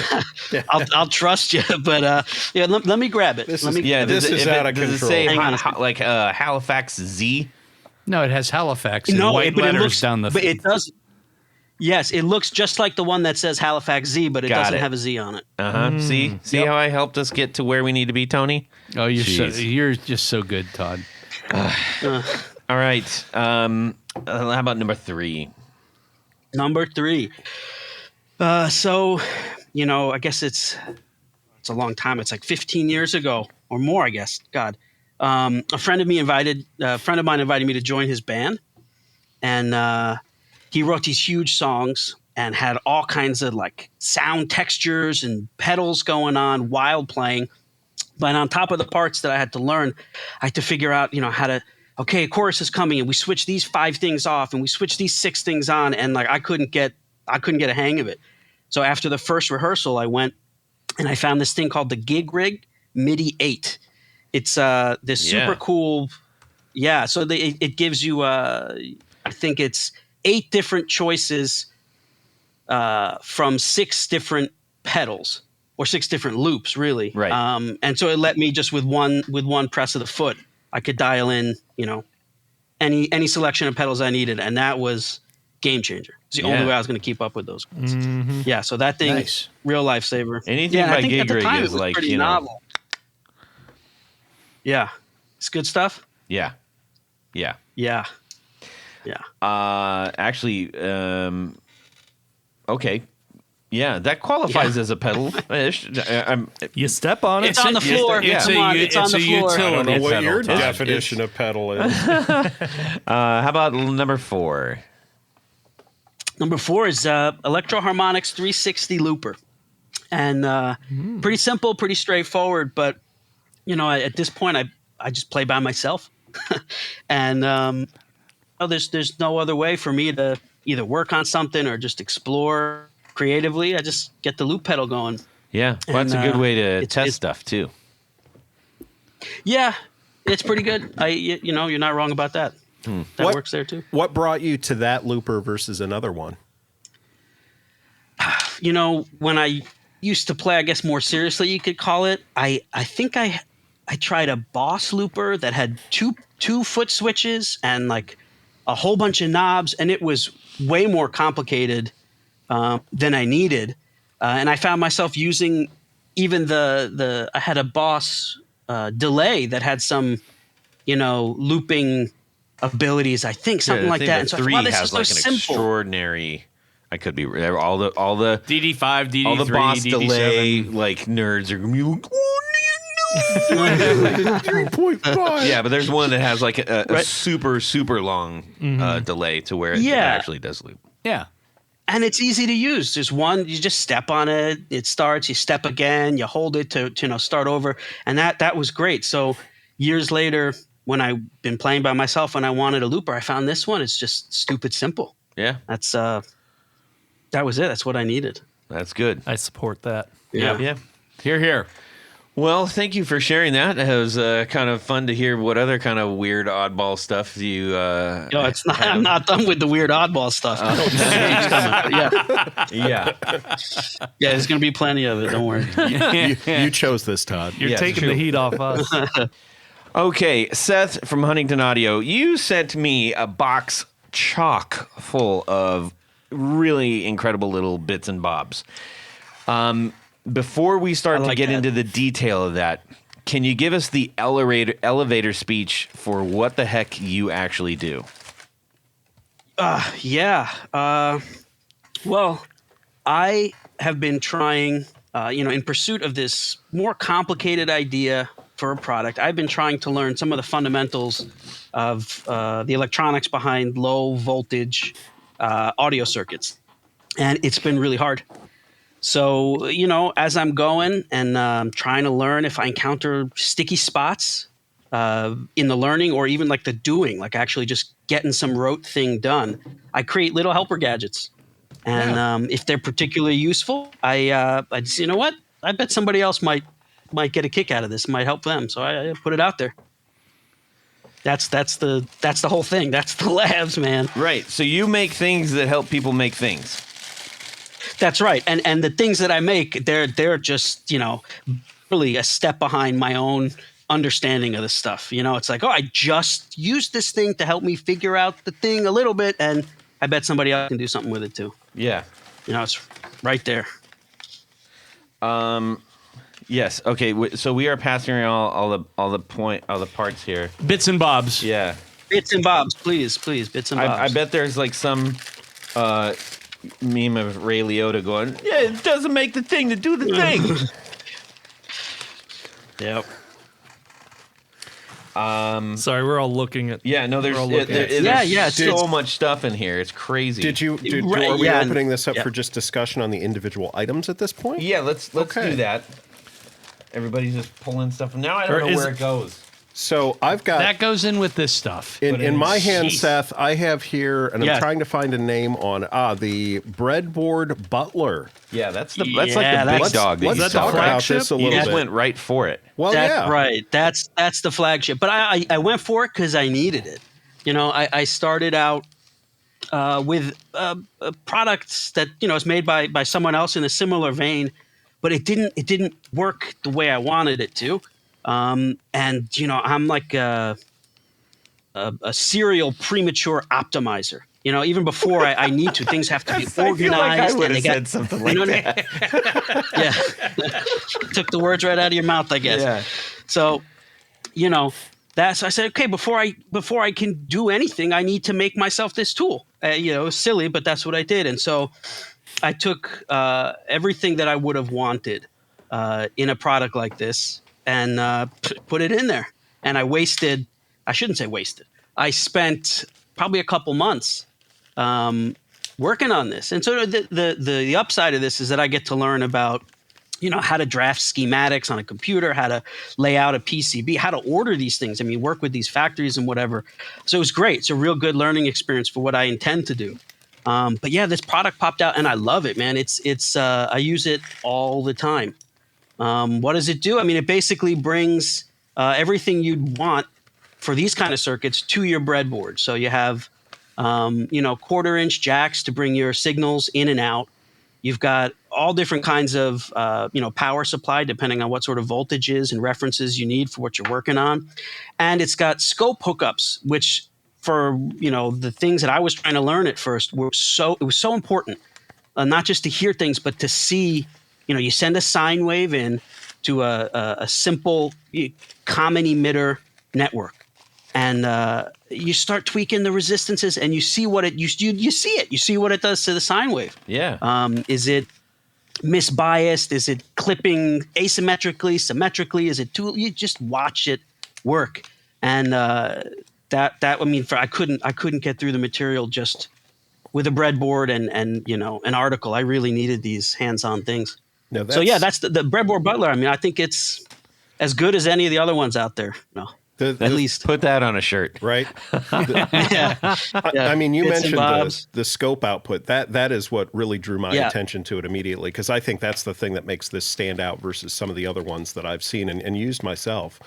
it. I'll trust you, but let me grab it. This Let is- me, yeah, this is out of Does it control. say Hang on a Halifax Z? No, it has Halifax in no, white but letters it looks down the. But it does. Yes, it looks just like the one that says Halifax Z, but it Got doesn't it. have a Z on it. See how I helped us get to where we need to be, Tony? Oh, Jeez. you're just so good, Todd. All right. How about number 3? Number 3. So, I guess it's a long time. It's like 15 years ago or more, I guess. God, a friend of mine invited me to join his band, and he wrote these huge songs and had all kinds of like sound textures and pedals going on, wild playing. But on top of the parts that I had to learn, I had to figure out, how to. Okay, a chorus is coming, and we switch these 5 things off, and we switch these 6 things on, and like I couldn't get a hang of it. So after the first rehearsal, I went and I found this thing called the Gig Rig MIDI 8. It's this super cool. Yeah, so it gives you I think it's 8 different choices from 6 different pedals or 6 different loops, really. Right. And so it let me just with one press of the foot, I could dial in, any selection of pedals I needed, and that was game changer. It's the only way I was going to keep up with those guys. Mm-hmm. Yeah, so that thing, Nice. real lifesaver. Anything and I by think at Gig the Rig time is it was like, pretty novel. Yeah, it's good stuff. Yeah. Yeah. Actually, okay. Yeah, that qualifies as a pedal. You step on it. It's on the floor. it's Come on, it's on the floor. I don't know what pedal, your Todd. definition of pedal is. How about number 4? Number 4 is Electro Harmonix 360 looper, and pretty simple, pretty straightforward. But at this point, I just play by myself, and there's no other way for me to either work on something or just explore creatively. I just get the loop pedal going. Yeah, well, that's a And, good way to it's- test stuff too. Yeah, it's pretty good. You're not wrong about that. That What- works there too. What brought you to that looper versus another one? When I used to play, I guess more seriously, you could call it. I think I tried a Boss looper that had two foot switches and like a whole bunch of knobs, and it was way more complicated than I needed. And I found myself using even I had a Boss delay that had some, looping abilities, I think, something I like think that. the And so I thought, 3 wow, this has is so like an simple. extraordinary. I could be all the DD5, DD3, all the boss DD7. delay like nerds are gonna be like, oh, no, 3.5. yeah, but there's one that has like a Right. super long delay to where it Yeah. actually does loop. Yeah. And it's easy to use. There's one, you just step on it, it starts, you step again, you hold it to start over. And that was great. So years later, when I've been playing by myself and I wanted a looper, I found this one. It's just stupid simple. Yeah, That's that was it. That's what I needed. that's good. I support that. Yeah. Here. Well, thank you for sharing that. It was kind of fun to hear what other kind of weird oddball stuff you. No, it's not. I'm not done with the weird oddball stuff. Yeah. Yeah, there's gonna be plenty of it. Don't worry. You chose this, Todd. You're Yeah, taking true. the heat off us. Okay, Seth from Huntington Audio, you sent me a box chock full of really incredible little bits and bobs. Before we start to like get that. into the detail of that, can you give us the elevator speech for what the heck you actually do? Yeah. Well, I have been trying, in pursuit of this more complicated idea for a product. I've been trying to learn some of the fundamentals of the electronics behind low voltage audio circuits, and it's been really hard. So, as I'm going and trying to learn, if I encounter sticky spots in the learning or even like the doing, like actually just getting some rote thing done, I create little helper gadgets. And if they're particularly useful, I just, you know what? I bet somebody else might get a kick out of this, might help them. So I put it out there. That's the whole thing. That's the labs, man. Right. So you make things that help people make things. That's right. And the things that I make, they're just, really a step behind my own understanding of the stuff. It's like, I just used this thing to help me figure out the thing a little bit, and I bet somebody else can do something with it too. Yeah. It's right there. Yes. Okay. So we are passing around all the parts here. Bits and bobs. Yeah. Bits and bobs, please, bits and bobs. I bet there's like some meme of Ray Liotta going, yeah, it doesn't make the thing to do the thing. Yep. Sorry, we're all looking at. Yeah, no, there's We're all looking at it's- so much stuff in here. It's crazy. Right, Are we yeah, opening this up yeah. for just discussion on the individual items at this point? Yeah, let's Okay. do that. Everybody's just pulling stuff. Now I don't Or know is where it- it goes. So I've got That goes in with this stuff. in my hand, Jeez. Seth, I have here, and Yeah. I'm trying to find a name on the breadboard butler. Yeah, that's Yeah, like the big that's- dog. that Let's you talk saw. about this a You little just bit. went right for it. Well, That's yeah, right. That's the flagship. But I went for it because I needed it. I started out with products that is made by someone else in a similar vein, but it didn't work the way I wanted it to. And I'm like a serial premature optimizer. Even before I need to, things have to be organized. And they got something that. Yeah, took the words right out of your mouth, I guess. Yeah. So, so I said, okay, before I can do anything, I need to make myself this tool. It was silly, but that's what I did. And so I took everything that I would have wanted in a product like this and put it in there. And I shouldn't say wasted. I spent probably a couple months working on this. And so the upside of this is that I get to learn about how to draft schematics on a computer, how to lay out a PCB, how to order these things. Work with these factories and whatever. So it was great. It's a real good learning experience for what I intend to do. But yeah, this product popped out and I love it, man. It's I use it all the time. What does it do? It basically brings everything you'd want for these kind of circuits to your breadboard. So you have, 1/4-inch jacks to bring your signals in and out. You've got all different kinds of, power supply, depending on what sort of voltages and references you need for what you're working on. And it's got scope hookups, which for, the things that I was trying to learn at first it was so important, not just to hear things, but to see, you send a sine wave in to a simple common emitter network. And you start tweaking the resistances, and you see what you see it. You see what it does to the sine wave. Yeah. Is it misbiased? Is it clipping asymmetrically, symmetrically? Is it too? You just watch it work, and I couldn't get through the material just with a breadboard and an article. I really needed these hands-on things. No, that's the breadboard Butler. I mean, I think it's as good as any of the other ones out there. No, at least put that on a shirt, right? Yeah. I mean, you Bits and mentioned bobs. the scope output. That is what really drew my Yeah. attention to it immediately, because I think that's the thing that makes this stand out versus some of the other ones that I've seen and used myself.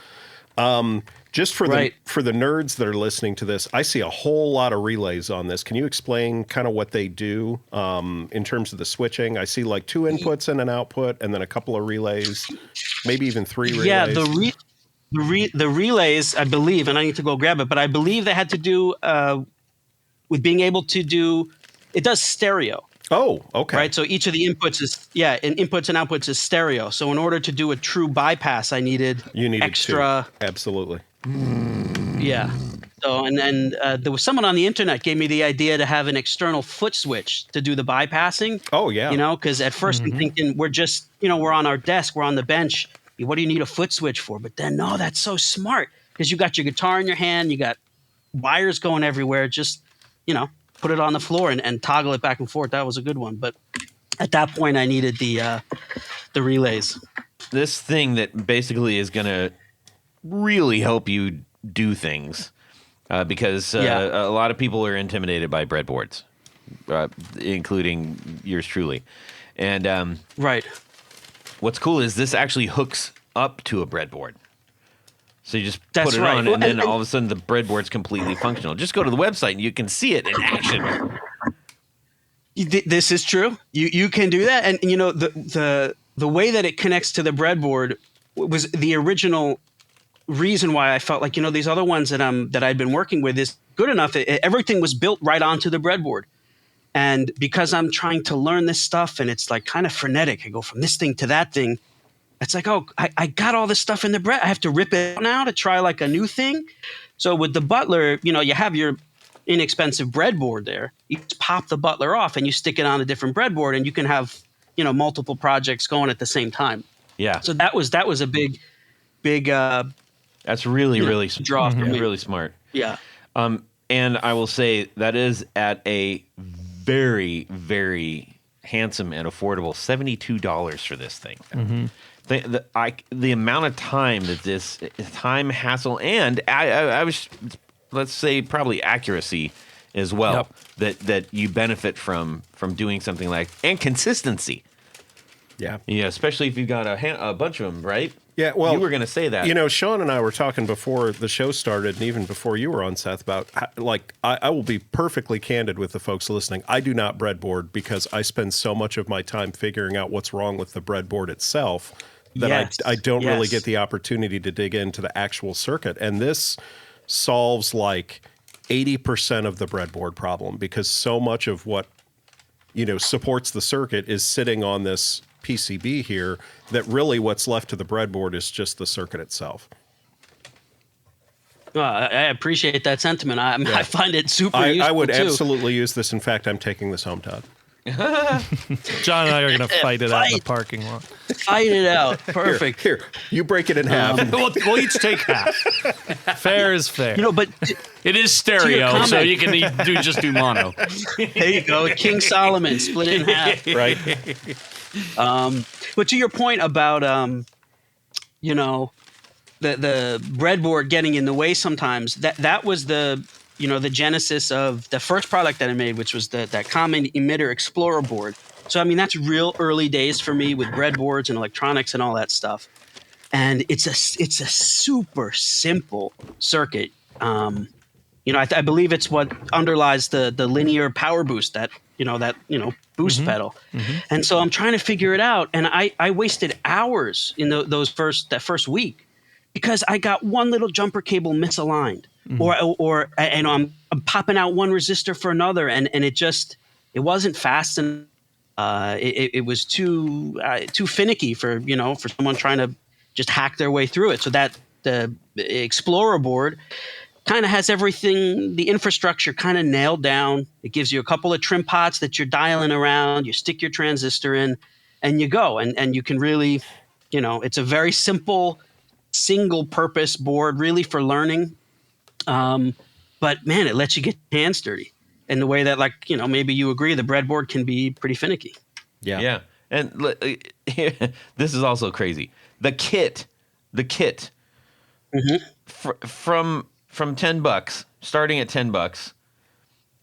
Just for Right. the nerds that are listening to this, I see a whole lot of relays on this. Can you explain kind of what they do in terms of the switching? I see like 2 inputs and an output, and then a couple of relays, maybe even 3 relays. Yeah, the relays, I believe, and I need to go grab it, but I believe they had to do with being able to do. It does stereo. Oh, okay. Right. So each of the inputs and inputs and outputs is stereo. So in order to do a true bypass, I needed extra. 2. Absolutely. Yeah. So and then there was someone on the internet gave me the idea to have an external foot switch to do the bypassing. Oh, yeah. Because at first I'm thinking we're just we're on our desk, we're on the bench. What do you need a foot switch for? But then no, that's so smart because you got your guitar in your hand, you got wires going everywhere. Just put it on the floor and toggle it back and forth. That was a good one. But at that point, I needed the relays. This thing that basically is going to really help you do things because a lot of people are intimidated by breadboards, including yours truly. And Right. what's cool is this actually hooks up to a breadboard. So you just That's put it right. on, Well, and then and- all of a sudden the breadboard's completely functional. Just go to the website and you can see it in action. This is true. You can do that, and the way that it connects to the breadboard was the original reason why I felt like these other ones that I'd been working with is good enough. Everything was built right onto the breadboard, and because I'm trying to learn this stuff, and it's like kind of frenetic. I go from this thing to that thing. It's like, oh, I got all this stuff in the bread. I have to rip it out now to try like a new thing. So with the Butler, you have your inexpensive breadboard there. You just pop the Butler off and you stick it on a different breadboard, and you can have multiple projects going at the same time. Yeah. So that was a big That's really draw for me. really smart. Yeah. And I will say that is at a very, very handsome and affordable $72 for this thing. The amount of time that this time, hassle, and I was, let's say, probably accuracy as well, that you benefit from doing something like, and consistency. Yeah. Yeah, especially if you've got a bunch of them, right? Yeah, well, you were going to say that. Sean and I were talking before the show started, and even before you were on, Seth, about I will be perfectly candid with the folks listening. I do not breadboard because I spend so much of my time figuring out what's wrong with the breadboard itself that I don't really get the opportunity to dig into the actual circuit. And this solves like 80% of the breadboard problem because so much of what supports the circuit is sitting on this PCB here, that really what's left to the breadboard is just the circuit itself. Well, I appreciate that sentiment. I find it super useful I would too. absolutely use this. In fact, I'm taking this home, Todd. John and I are going to fight it out in the parking lot. Fight it out. Perfect. Here, you break it in half. We'll each take half. Fair is fair. But It is stereo, comment. so you can just do mono. there you go. King Solomon split it in half. Right? But to your point about the breadboard getting in the way sometimes, that was the genesis of the first product that I made, which was that Common Emitter Explorer board. So I mean that's real early days for me with breadboards and electronics and all that stuff. And it's a super simple circuit. I believe it's what underlies the linear power boost that boost pedal. And so I'm trying to figure it out, and I wasted hours in that first week because I got one little jumper cable misaligned, or I'm popping out one resistor for another, and it wasn't fast, and it was too finicky for someone trying to just hack their way through it. So that the Explorer board kind of has everything, the infrastructure kind of nailed down. It gives you a couple of trim pots that you're dialing around. You stick your transistor in, and you go. And you can really, it's a very simple, single-purpose board, really for learning. But man, it lets you get your hands dirty in the way that, like, maybe you agree, the breadboard can be pretty finicky. Yeah. And this is also crazy. The kit, from $10, starting at $10,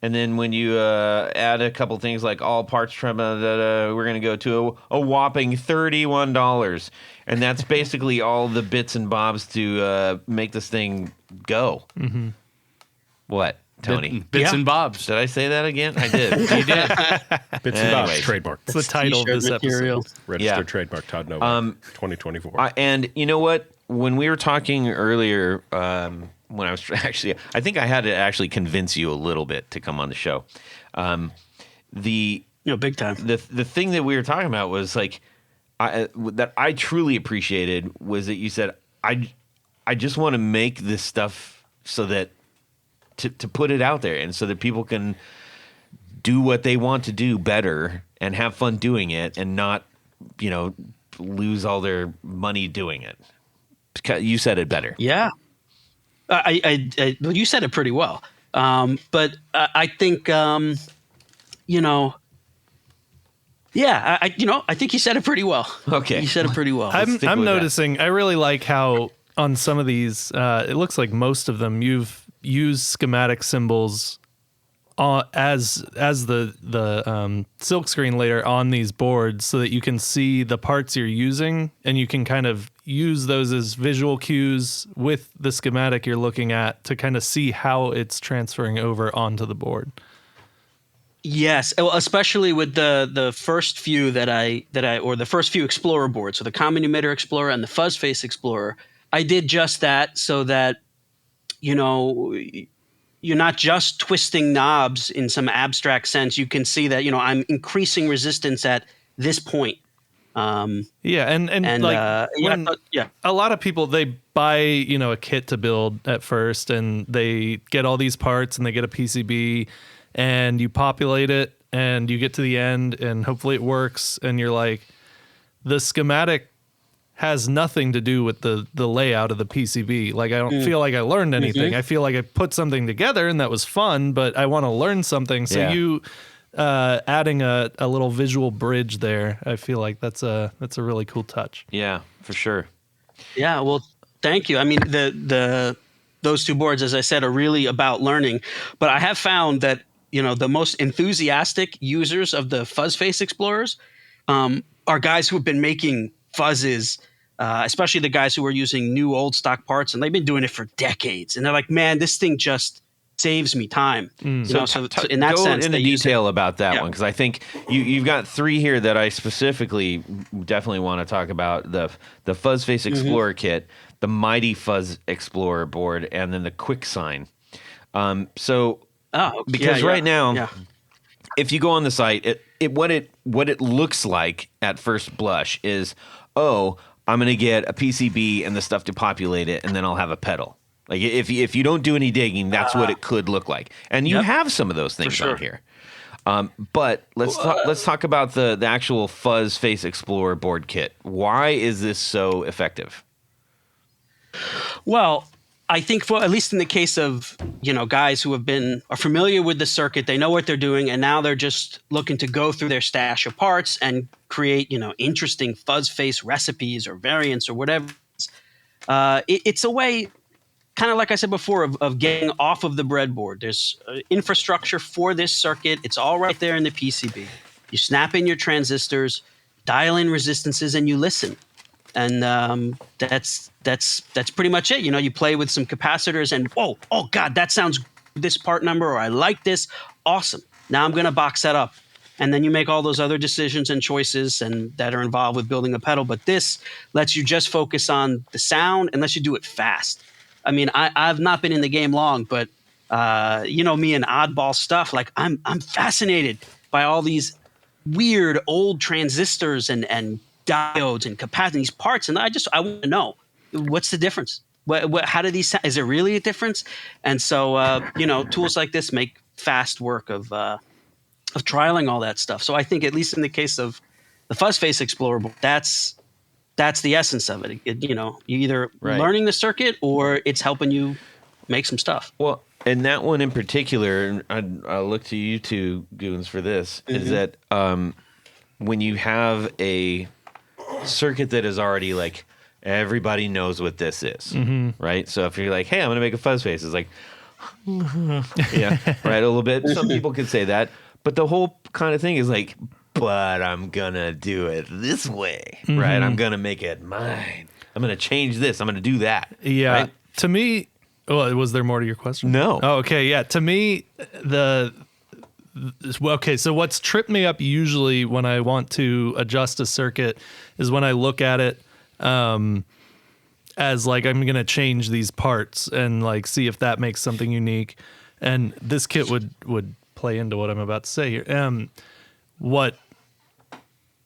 and then when you add a couple things like all parts from, we're going to go to a whopping $31, and that's basically all the bits and bobs to make this thing go. Mm-hmm. What, Tony? Bits and bobs. Did I say that again? I did. You did. Bits and Bobs Anyways. trademark. It's the title of T-shirt this material. episode. Registered trademark Todd Novak 2024. And you know what? When we were talking earlier, when I was I think I had to actually convince you a little bit to come on the show. Big time. The thing that we were talking about was like, that I truly appreciated was that you said, I just want to make this stuff so that to put it out there and so that people can do what they want to do better and have fun doing it and not, lose all their money doing it. You said it better. Yeah. Well, you said it pretty well. But I think, I think you said it pretty well. Okay. You said it pretty well. I'm stick with noticing. I really like how on some of these, it looks like most of them you've used schematic symbols as the silk screen layer on these boards, so that you can see the parts you're using, and you can kind of use those as visual cues with the schematic you're looking at to kind of see how it's transferring over onto the board. Yes, well, especially with the first few or the first few Explorer boards, so the Common Emitter Explorer and the Fuzz Face Explorer. I did just that so that, you're not just twisting knobs in some abstract sense. You can see that, I'm increasing resistance at this point. And a lot of people, they buy a kit to build at first, and they get all these parts and they get a PCB, and you populate it and you get to the end and hopefully it works, and you're like, the schematic has nothing to do with the layout of the PCB. Like, I don't feel like I learned anything. I feel like I put something together and that was fun, but I want to learn something. So you adding a little visual bridge there, I feel like that's a really cool touch. Yeah, for sure. Yeah, well, thank you. I mean, those two boards, as I said, are really about learning. But I have found that, the most enthusiastic users of the Fuzz Face Explorers are guys who have been making fuzzes, especially the guys who are using new old stock parts, and they've been doing it for decades. And they're like, man, this thing just saves me time. So in that go sense, into detail about that one, because I think you've got three here that I specifically definitely want to talk about: the Fuzz Face Explorer kit, the Mighty Fuzz Explorer board, and then the Quick Sign. Right now, if you go on the site, what it looks like at first blush is, I'm going to get a PCB and the stuff to populate it, and then I'll have a pedal. Like, if you don't do any digging, that's what it could look like. And you have some of those things on here. But let's talk about the actual Fuzz Face Explorer board kit. Why is this so effective? Well, I think at least in the case of, guys who are familiar with the circuit, they know what they're doing, and now they're just looking to go through their stash of parts and create, interesting fuzz face recipes or variants or whatever. It's a way, kind of like I said before, of getting off of the breadboard. There's infrastructure for this circuit. It's all right there in the PCB. You snap in your transistors, dial in resistances, and you listen. And that's pretty much it. You play with some capacitors and, oh God, that sounds this part number, or I like this. Awesome. Now I'm going to box that up. And then you make all those other decisions and choices and that are involved with building a pedal. But this lets you just focus on the sound and lets you do it fast. I mean, I've not been in the game long, but me and oddball stuff. Like, I'm fascinated by all these weird old transistors and diodes and capacitors, these parts, and I want to know what's the difference. How do these? Is there really a difference? And so tools like this make fast work of trialing all that stuff. So I think at least in the case of the Fuzz Face Explorable, that's the essence of it. You either learning the circuit or it's helping you make some stuff. Well, and that one in particular, and I'll look to you two goons for this, is that when you have a circuit that is already like, everybody knows what this is, right? So if you're like, hey, I'm going to make a fuzz face, it's like, yeah, right, a little bit. Some people could say that, but the whole kind of thing is like, but I'm going to do it this way, right? I'm going to make it mine. I'm going to change this. I'm going to do that. Yeah. Right? To me, well, was there more to your question? No. Oh, okay. Yeah. To me, so what's tripped me up usually when I want to adjust a circuit is when I look at it as like I'm going to change these parts and like see if that makes something unique. And this kit would play into what I'm about to say here. What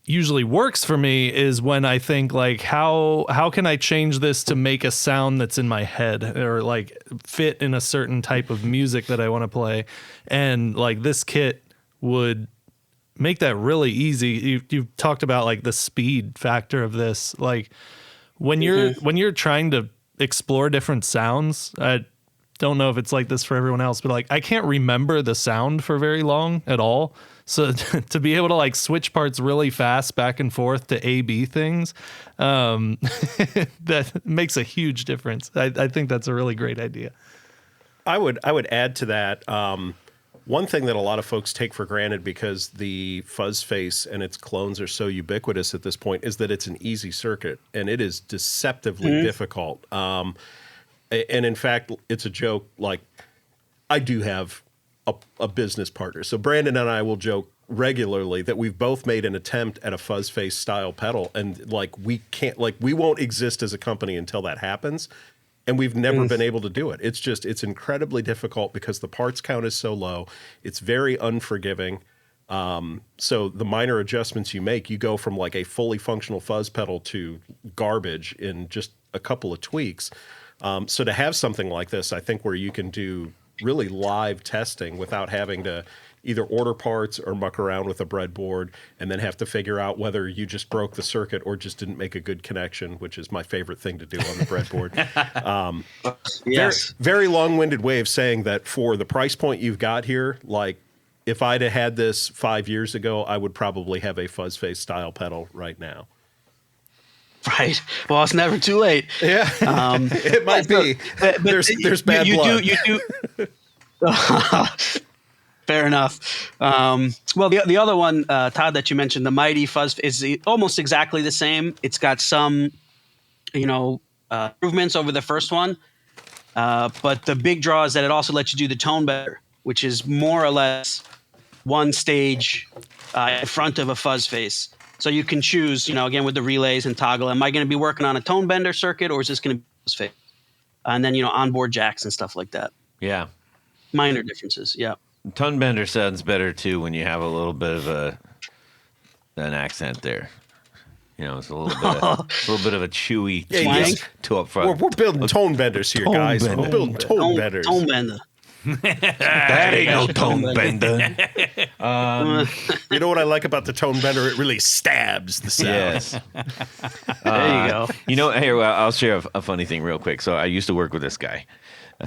usually works for me is when I think like how can I change this to make a sound that's in my head or like fit in a certain type of music that I want to play, and like this kit would make that really easy. You've talked about like the speed factor of this, like when you're trying to explore different sounds. I don't know if it's like this for everyone else, but like I can't remember the sound for very long at all. So to be able to like switch parts really fast back and forth to A/B things, that makes a huge difference. I think that's a really great idea. I would add to that. One thing that a lot of folks take for granted because the Fuzz Face and its clones are so ubiquitous at this point is that it's an easy circuit, and it is deceptively difficult. And in fact, it's a joke. Like, I do have a business partner. So Brandon and I will joke regularly that we've both made an attempt at a Fuzz Face style pedal, and like we won't exist as a company until that happens. And we've never been able to do it. It's incredibly difficult because the parts count is so low. It's very unforgiving. So the minor adjustments you make, you go from like a fully functional fuzz pedal to garbage in just a couple of tweaks. So to have something like this, I think where you can do really live testing without having to either order parts or muck around with a breadboard and then have to figure out whether you just broke the circuit or just didn't make a good connection, which is my favorite thing to do on the breadboard. Yes. Very long-winded way of saying that for the price point you've got here, like if I'd have had this 5 years ago, I would probably have a Fuzz Face style pedal right now. Right. Well, it's never too late. Yeah, it might be. But there's bad blood. You do. Fair enough. Well, the other one, Todd, that you mentioned, the Mighty Fuzz, is almost exactly the same. It's got some, improvements over the first one. But the big draw is that it also lets you do the tone better, which is more or less one stage in front of a Fuzz Face. So you can choose, again, with the relays and toggle, am I going to be working on a tone bender circuit or is this going to be Fuzz Face? And then, onboard jacks and stuff like that. Yeah. Minor differences. Yeah. Tone bender sounds better too when you have a little bit of an accent there. It's a little bit of a chewy twang to up front. We're building tone benders here, guys. We're building tone benders. Tone bender. That ain't no tone bender. You know what I like about the tone bender? It really stabs the sound. Yes. There you go. Here, I'll share a funny thing real quick. So I used to work with this guy.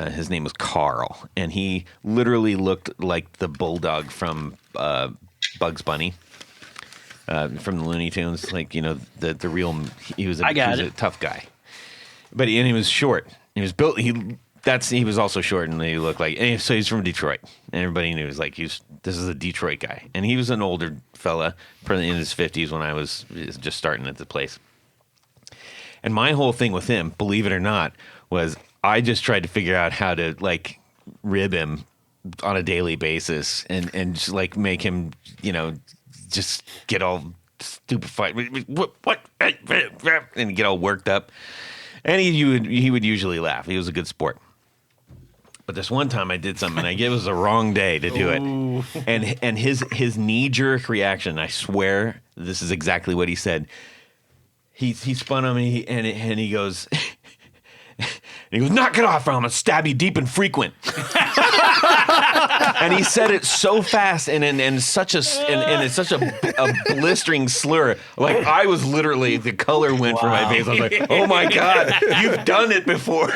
His name was Carl, and he literally looked like the bulldog from Bugs Bunny, from the Looney Tunes. Like, the real. He was a tough guy, but he was short. He was built. He was also short, and he looked like. So he's from Detroit, and everybody knew this is a Detroit guy, and he was an older fella, probably in his 50s when I was just starting at the place. And my whole thing with him, believe it or not, was I just tried to figure out how to like rib him on a daily basis and just like make him, just get all stupefied. What? And get all worked up. And he would usually laugh. He was a good sport. But this one time I did something, and it was the wrong day to do it. And his knee-jerk reaction, I swear this is exactly what he said. He spun on me, and he goes, And he goes, knock it off, or I'm going to stab you deep and frequent. And he said it so fast and in such a blistering slur. Like, I was literally, the color went from my face. I was like, oh my God, you've done it before.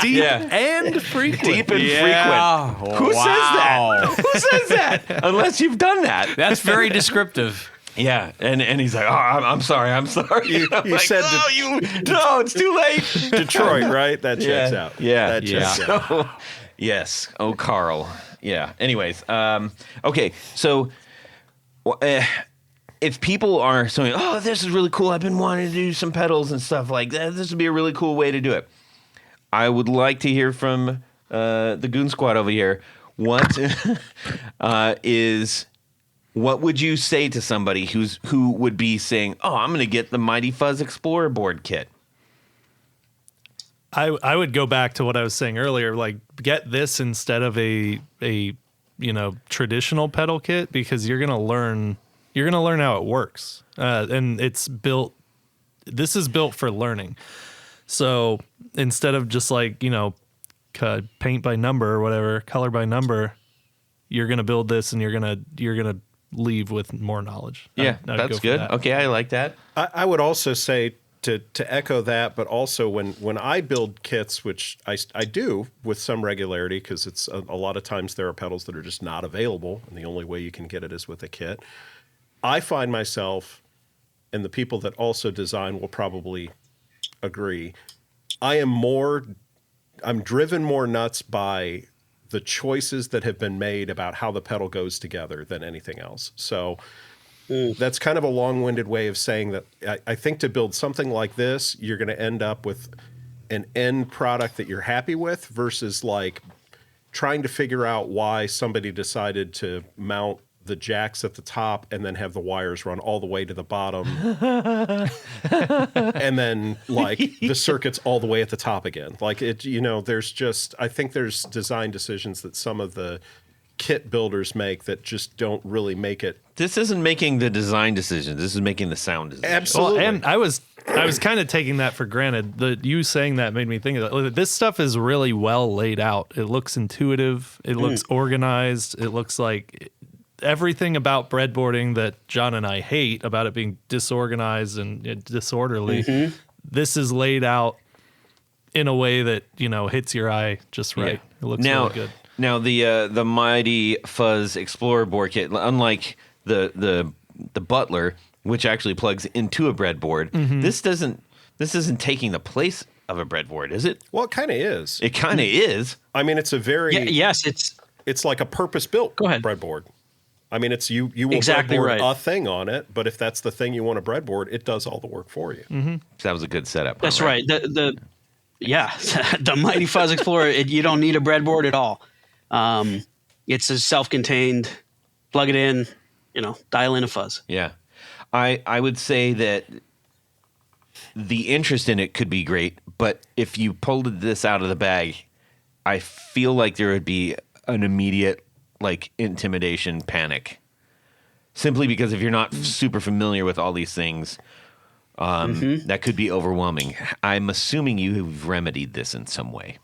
Deep and frequent. Deep and frequent. Who says that? Who says that? Unless you've done that. That's very descriptive. Yeah, and he's like, oh, I'm sorry. I'm sorry. You like, said no, it's too late. Detroit, right? That checks out. Yeah, that checks out. So, yes. Oh, Carl. Yeah. Anyways, okay. So, if people are saying, "Oh, this is really cool. I've been wanting to do some pedals and stuff like that. This would be a really cool way to do it." I would like to hear from the Goon Squad over here. What what would you say to somebody who would be saying, "Oh, I'm going to get the Mighty Fuzz Explorer board kit"? I would go back to what I was saying earlier, like get this instead of a traditional pedal kit, because you're gonna learn how it works, and this is built for learning. So instead of just like paint by number or whatever, color by number, you're gonna build this and you're gonna leave with more knowledge. Yeah, I'd that's go for good. that. Okay, I like that. I would also say to echo that, but also when I build kits, which I do with some regularity, because it's a lot of times there are pedals that are just not available, and the only way you can get it is with a kit. I find myself, and the people that also design will probably agree, I'm driven more nuts by the choices that have been made about how the pedal goes together than anything else. So that's kind of a long-winded way of saying that I think to build something like this, you're going to end up with an end product that you're happy with versus like trying to figure out why somebody decided to mount the jacks at the top and then have the wires run all the way to the bottom and then like the circuits all the way at the top again. Like I think there's design decisions that some of the kit builders make that just don't really make it. This isn't making the design decision. This is making the sound decision. Absolutely. Well, and I was kind of taking that for granted. You saying that made me think of that. This stuff is really well laid out. It looks intuitive. It looks organized. It looks like everything about breadboarding that John and I hate about it being disorganized and disorderly. This is laid out in a way that hits your eye just right. Yeah. It looks really good. Now the Mighty Fuzz Explorer board kit, unlike the Butler, which actually plugs into a breadboard, this isn't taking the place of a breadboard, is it? Well, it kind of is. It kind of is. I mean, it's a very it's like a purpose-built breadboard. I mean, it's you will exactly breadboard right. a thing on it, but if that's the thing you want to breadboard, it does all the work for you. So that was a good setup. That's right. The Mighty Fuzz Explorer, you don't need a breadboard at all. It's a self-contained, plug it in, dial in a fuzz. Yeah. I would say that the interest in it could be great, but if you pulled this out of the bag, I feel like there would be an immediate intimidation, panic. Simply because if you're not super familiar with all these things, that could be overwhelming. I'm assuming you have remedied this in some way.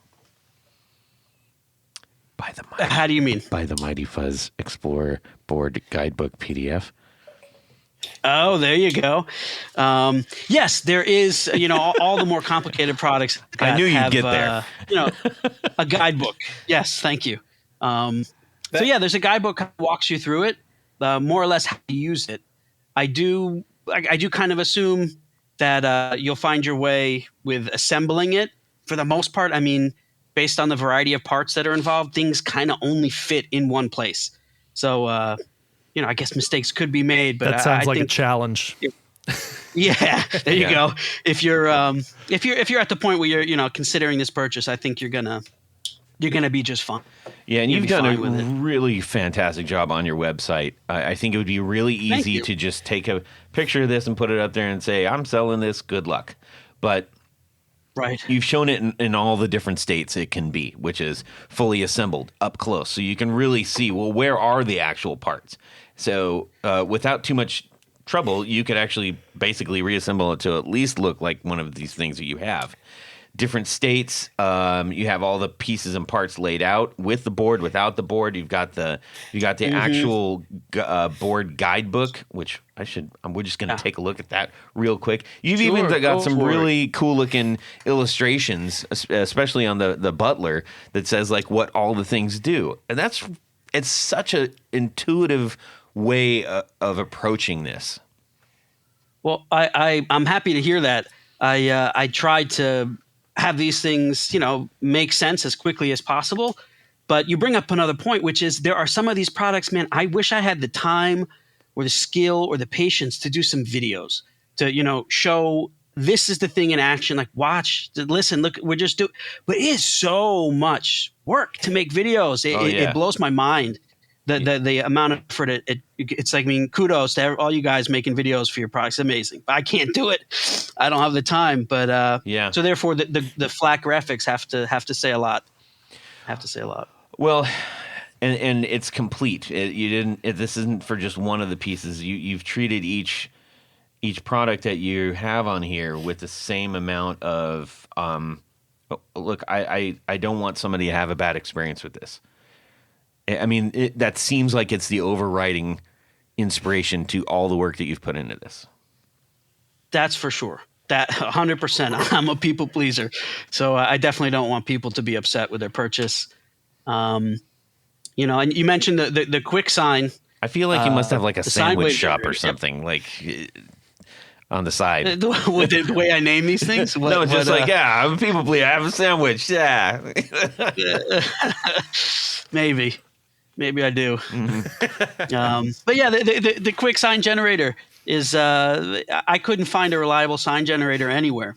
How do you mean? By the Mighty Fuzz Explorer board guidebook PDF. Oh, there you go. Yes, there is, all the more complicated products. I knew you'd have, get there. A guidebook. Yes, thank you. There's a guidebook that walks you through it, more or less how to use it. I do kind of assume that you'll find your way with assembling it. For the most part, I mean, based on the variety of parts that are involved, things kind of only fit in one place. So, I guess mistakes could be made. But that sounds I like think, a challenge. Yeah, there you go. If you're at the point where you're considering this purchase, I think you're gonna be just fine. Yeah, and you've done a really fantastic job on your website. I think it would be really easy to just take a picture of this and put it up there and say, I'm selling this, good luck. But right, you've shown it in all the different states it can be, which is fully assembled, up close. So you can really see, well, where are the actual parts? So without too much trouble, you could actually basically reassemble it to at least look like one of these things that you have. different states. You have all the pieces and parts laid out with the board, without the board. You got the actual board guidebook, which we're just going to take a look at that real quick. You've even got some really cool looking illustrations, especially on the Butler, that says like what all the things do, and it's such an intuitive way of approaching this. Well, I'm happy to hear that. I tried to have these things, make sense as quickly as possible. But you bring up another point, which is there are some of these products, man, I wish I had the time or the skill or the patience to do some videos to, show this is the thing in action, like watch, listen, look, we're just doing, but it is so much work to make videos. It blows my mind. The amount of effort it's like, kudos to all you guys making videos for your products. Amazing. I can't do it. I don't have the time, but so therefore the flat graphics have to say a lot. Well, and it's complete. This isn't for just one of the pieces. You've treated each product that you have on here with the same amount of look, I don't want somebody to have a bad experience with this. I mean, that seems like it's the overriding inspiration to all the work that you've put into this. That's for sure. That 100%. I'm a people pleaser, so I definitely don't want people to be upset with their purchase. And you mentioned the quick sign. I feel like you must have like a sandwich shop or something, like on the side. The way I name these things? I'm a people pleaser. I have a sandwich. Yeah. Maybe I do. Mm-hmm. But yeah, the quick sign generator is I couldn't find a reliable sign generator anywhere.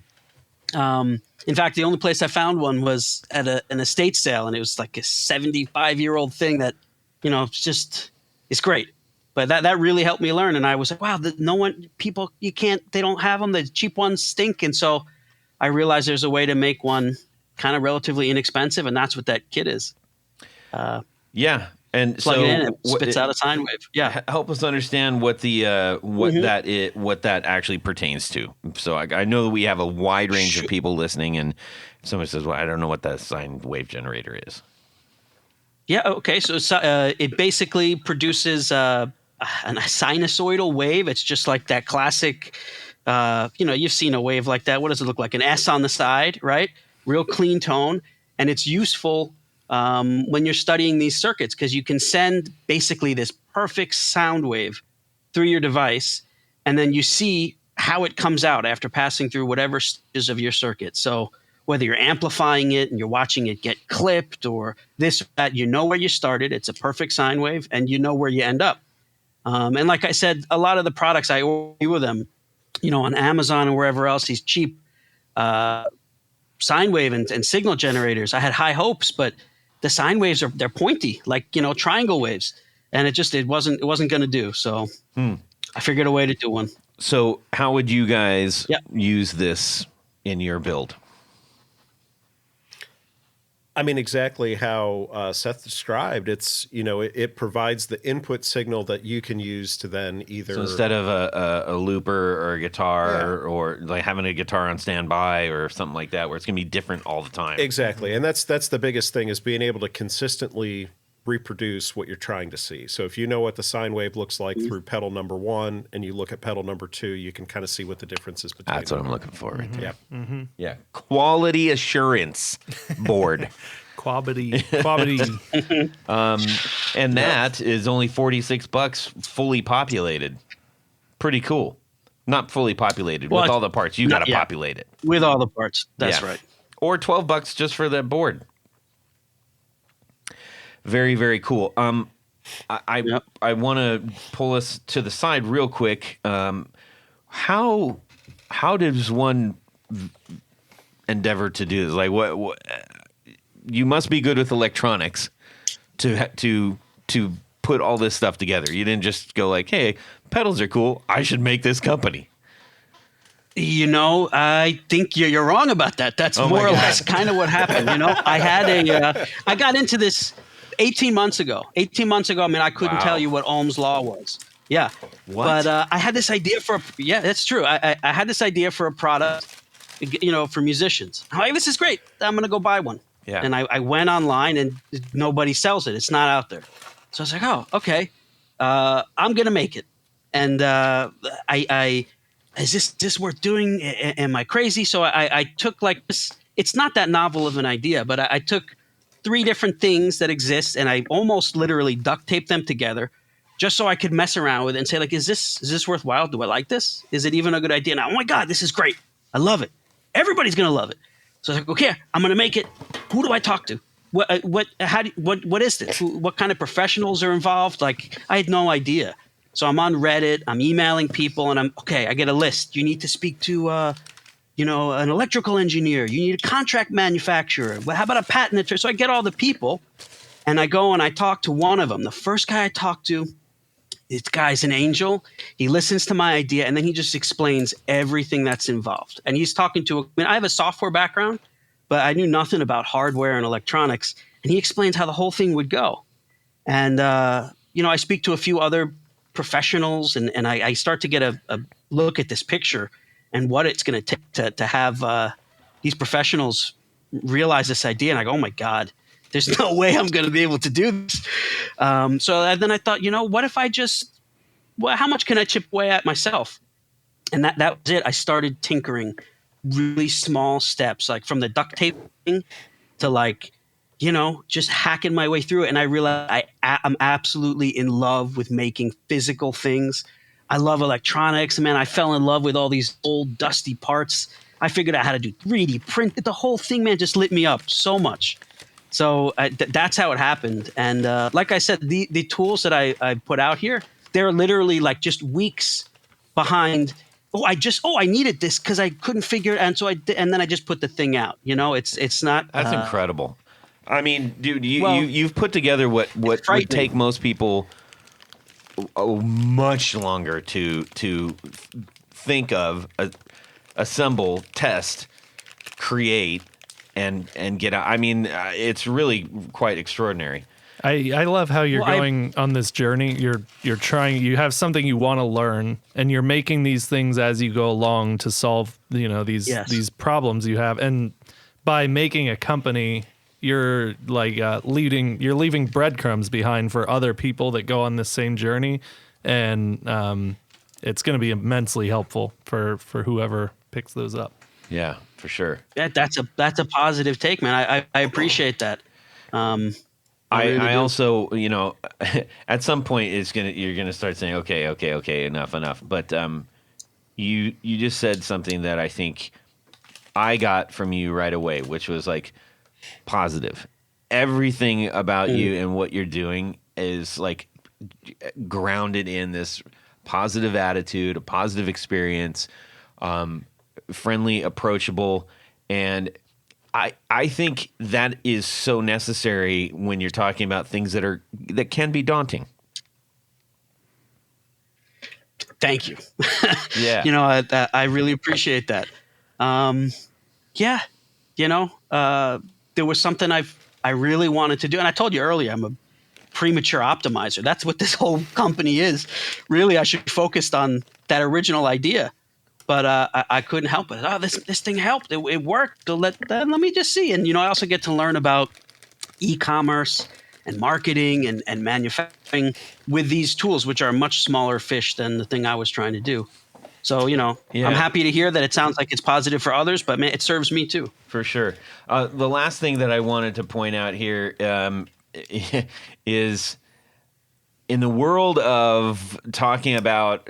In fact, the only place I found one was at an estate sale, and it was like a 75-year-old thing that, it's great. But that really helped me learn. And I was like, wow, they don't have them. The cheap ones stink. And so I realized there's a way to make one kind of relatively inexpensive, and that's what that kit is. Yeah. And plug it in, it spits out a sine wave. Yeah. Help us understand what that actually pertains to. So I know that we have a wide range of people listening, and somebody says, well, I don't know what that sine wave generator is. Yeah. Okay. So it basically produces a sinusoidal wave. It's just like that classic, you've seen a wave like that. What does it look like? An S on the side, right? Real clean tone. And it's useful when you're studying these circuits, because you can send basically this perfect sound wave through your device, and then you see how it comes out after passing through whatever stages of your circuit. So whether you're amplifying it and you're watching it get clipped or this or that, you know where you started. It's a perfect sine wave, and you know where you end up. And like I said, a lot of the products I order with them, on Amazon and wherever else, these cheap sine wave and signal generators, I had high hopes, but the sine waves they're pointy, like triangle waves, and it wasn't going to do. So I figured a way to do one. So how would you guys use this in your build? I mean, exactly how Seth described. It's it provides the input signal that you can use to then either. So instead of a looper or a guitar or like having a guitar on standby or something like that, where it's going to be different all the time. Exactly, and that's the biggest thing, is being able to consistently reproduce what you're trying to see. So if you know what the sine wave looks like through pedal number 1 and you look at pedal number 2, you can kind of see what the difference is between. That's what I'm looking for right there. Yeah. Mm-hmm. Yeah. Quality assurance board. Quality. And that is only $46 fully populated. Pretty cool. Not fully populated with all the parts. You got to populate it. With all the parts. That's right. Or $12 just for that board. Very, very cool. I want to pull us to the side real quick. How does one endeavor to do this? Like, what you must be good with electronics to put all this stuff together. You didn't just go like, "Hey, pedals are cool. I should make this company." I think you're wrong about that. That's more or less kind of what happened. I got into this 18 months ago. I mean, I couldn't tell you what Ohm's law was. Yeah. What? But I had this idea that's true. I had this idea for a product. for musicians. I'm like, this is great. I'm going to go buy one. Yeah. And I went online and nobody sells it. It's not out there. So I was like, oh, okay. I'm going to make it. And is this worth doing? Am I crazy? So I took it's not that novel of an idea, but I took 3 different things that exist and I almost literally duct taped them together just so I could mess around with it and say, like, is this worthwhile? Do I like this? Is it even a good idea? Now, oh my God, this is great. I love it. Everybody's going to love it. So I was like, okay, I'm going to make it. Who do I talk to? What is this? What kind of professionals are involved? Like, I had no idea. So I'm on Reddit, I'm emailing people, and I get a list. You need to speak to, an electrical engineer. You need a contract manufacturer. Well, how about a patent attorney? So I get all the people, and I go and I talk to one of them. The first guy I talked to, this guy's an angel. He listens to my idea, and then he just explains everything that's involved. And he's talking to I have a software background, but I knew nothing about hardware and electronics. And he explains how the whole thing would go. And, I speak to a few other professionals, and I start to get a look at this picture and what it's going to take to have these professionals realize this idea. And I go, oh my God, there's no way I'm going to be able to do this. So then I thought, what if I how much can I chip away at myself? And that was it. I started tinkering really small steps, like from the duct taping to just hacking my way through it. And I realized I'm absolutely in love with making physical things. I love electronics. Man, I fell in love with all these old dusty parts. I figured out how to do 3D print. The whole thing, man, just lit me up so much. So that's how it happened. And like I said, the tools that I put out here, they're literally like just weeks behind. I needed this because I couldn't figure it. And so and then I just put the thing out. It's not. That's incredible. I mean, dude, you've put together what would take most people much longer to think of, assemble, test, create, and get out. I mean, it's really quite extraordinary. I love how you're going on this journey. You're trying. You have something you want to learn, and you're making these things as you go along to solve these problems you have. And by making a company, you're leaving breadcrumbs behind for other people that go on this same journey, and it's going to be immensely helpful for whoever picks those up. Yeah, for sure. Yeah, that's a positive take, man. I appreciate that. I also, at some point you're gonna start saying, okay, enough. But you just said something that I think I got from you right away, which was like positive. Everything about you and what you're doing is like grounded in this positive attitude, a positive experience, friendly, approachable, and I think that is so necessary when you're talking about things that can be daunting. Thank you. Yeah. I really appreciate that. There was something I really wanted to do. And I told you earlier, I'm a premature optimizer. That's what this whole company is. Really, I should be focused on that original idea. But I couldn't help it. Oh, this thing helped. It worked. Let me just see. And, I also get to learn about e-commerce and marketing and manufacturing with these tools, which are much smaller fish than the thing I was trying to do. So, I'm happy to hear that it sounds like it's positive for others, but man, it serves me too. For sure. The last thing that I wanted to point out here is in the world of talking about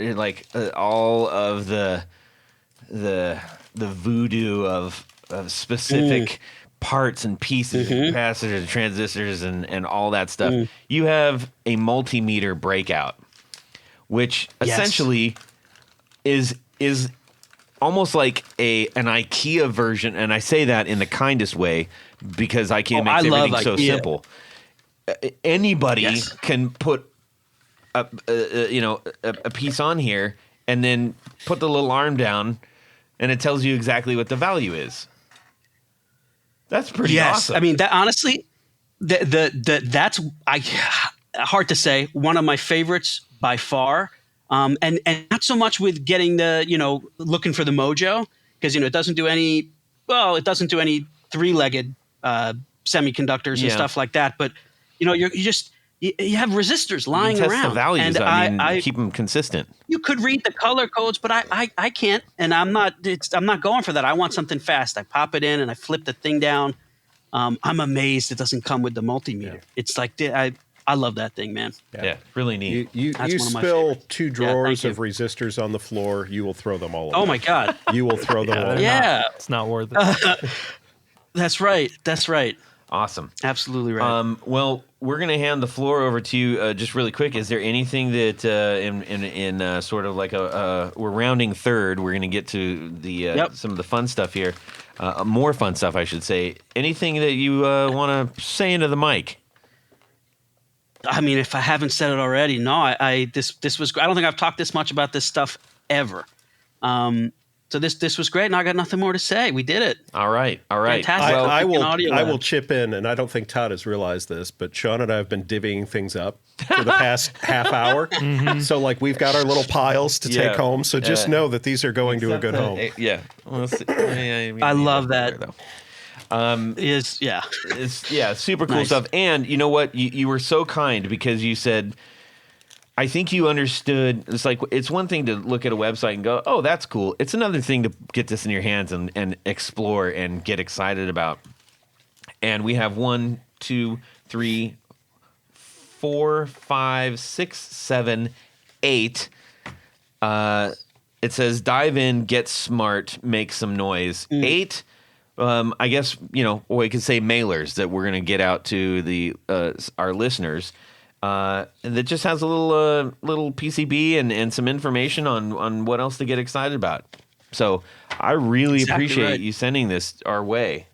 all of the voodoo of specific parts and pieces, and capacitors, and transistors, and all that stuff. You have a multimeter breakout, which essentially is almost like an IKEA version, and I say that in the kindest way because IKEA makes everything so simple. Anybody can put a piece on here and then put the little arm down, and it tells you exactly what the value is. That's pretty awesome. I mean, that honestly, that's hard to say. One of my favorites by far, and not so much with getting looking for the mojo, because it doesn't do any. Well, it doesn't do any three-legged semiconductors and stuff like that. But you have resistors lying test around. the values. And I keep them consistent. You could read the color codes, but I can't, and I'm not going for that. I want something fast. I pop it in and I flip the thing down. I'm amazed it doesn't come with the multimeter. It's like I love that thing, man. Yeah, really neat. You That's one of my spill favorites. 2 drawers thank of resistors on the floor, you will throw them all away. Oh my God. You will throw them all away. Yeah, It's not worth it. that's right. That's right. Awesome. Absolutely right. Well, we're going to hand the floor over to you just really quick. Is there anything that in sort of like we're rounding third. We're going to get to the some of the fun stuff here. More fun stuff, I should say. Anything that you want to say into the mic? I mean, if I haven't said it already, no. This was. I don't think I've talked this much about this stuff ever. So this was great, and I got nothing more to say. We did it. All right. Fantastic. Well, I Audio will Labs. chip in, and I don't think Todd has realized this, but Sean and I have been divvying things up for the past half hour. So, like, we've got our little piles to take home. So just know that these are going to a good home. Yeah. Well, I love that. Though. It's super cool Nice. stuff. And you know what? You were so kind because you said, I think you understood. It's like, it's one thing to look at a website and go, oh, that's cool. It's another thing to get this in your hands and explore and get excited about. And we have 1, 2, 3, 4, 5, 6, 7, 8. It says dive in, get smart, make some noise. 8. I guess, we could say mailers that we're going to get out to the our listeners. And that just has a little PCB and some information on what else to get excited about. So I really Exactly appreciate right. you sending this our way.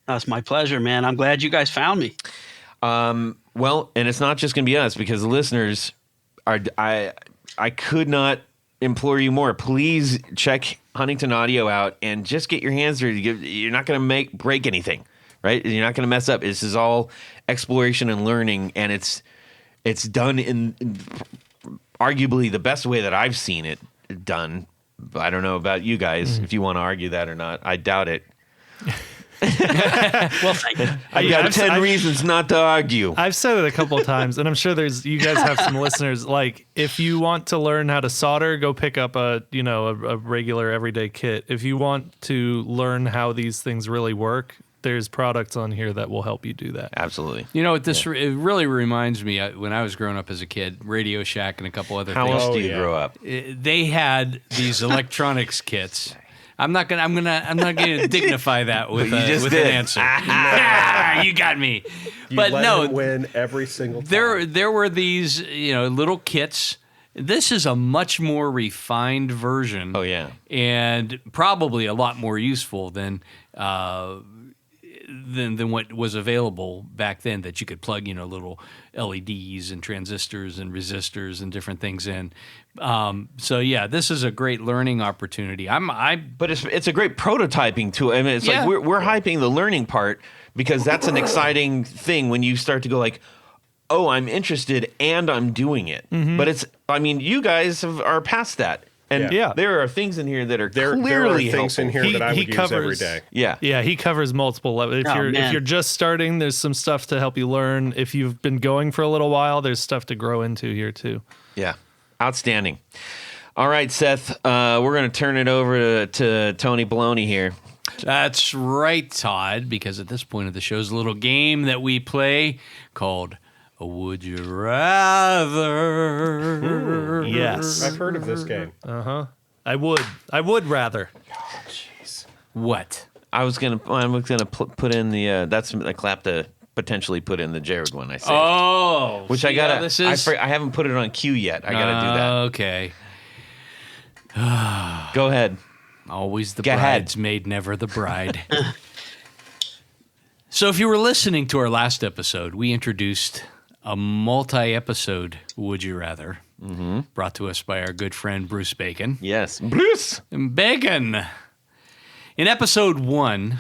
That's my pleasure, man. I'm glad you guys found me. Well, and it's not just going to be us because the listeners are. I could not implore you more. Please check Huntington Audio out and just get your hands dirty. You're not going to break anything, right? You're not going to mess up. This is all exploration and learning, and it's done in arguably the best way that I've seen it done. I don't know about you guys if you want to argue that or not. I doubt it. Well, thank you. I got 10 reasons not to argue. I've said it a couple of times, and I'm sure you guys have some listeners. Like, if you want to learn how to solder, go pick up a regular everyday kit. If you want to learn how these things really work, there's products on here that will help you do that. Absolutely. You know what? It really reminds me when I was growing up as a kid, Radio Shack and a couple other How things. else do you grow up? They had these electronics kits. I'm not gonna dignify that with You just an did. answer. You got me. You But let no, him win every single time. there were these little kits. This is a much more refined version. Oh, yeah. And probably a lot more useful than what was available back then, that you could plug little LEDs and transistors and resistors and different things in. So yeah, this is a great learning opportunity. But it's a great prototyping tool. I mean, it's Yeah. like we're hyping the learning part because that's an exciting thing when you start to go like, oh, I'm interested and I'm doing it. But you guys are past that. And Yeah. there are things in here that are There are clearly things in helpful. here that I would use every day. Yeah. Yeah, he covers multiple levels. Oh, If man. you're just starting, there's some stuff to help you learn. If you've been going for a little while, there's stuff to grow into here too. Yeah. Outstanding. All right, Seth, we're going to turn it over to Tony Baloney here. That's right, Todd, because at this point of the show is a little game that we play called Would You Rather? Yes. I've heard of this game. I would rather. What? I was gonna put in the that's a clap to potentially put in the Jared one I said. Oh, Which see I gotta. how this is? I haven't put it on cue yet. I gotta do that. Okay. Go ahead. Always the Go ahead. bridesmaid, never the bride. So if you were listening to our last episode, we introduced a multi-episode Would You Rather, brought to us by our good friend Bruce Bacon. Yes, Bruce. Bacon. In episode 1,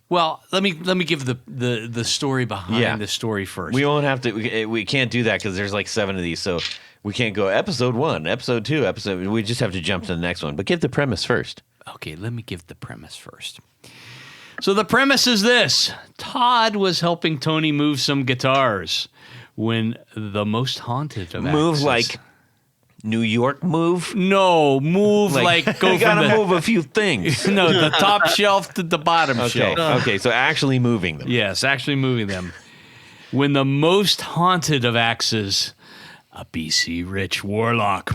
well, let me give the story behind the story first. We won't have to. We can't do that because there's like 7 of these, so we can't go episode 1, episode 2, episode. We just have to jump to the next one. But give the premise first. Okay, let me give the premise first. So the premise is this. Todd was helping Tony move some guitars when the most haunted of Move axes. like New York move? No, move like go you from gotta the, move a few things. No, the top shelf to the bottom Okay, shelf. okay, so actually moving them. Yes, actually moving them. When the most haunted of axes, a BC Rich warlock,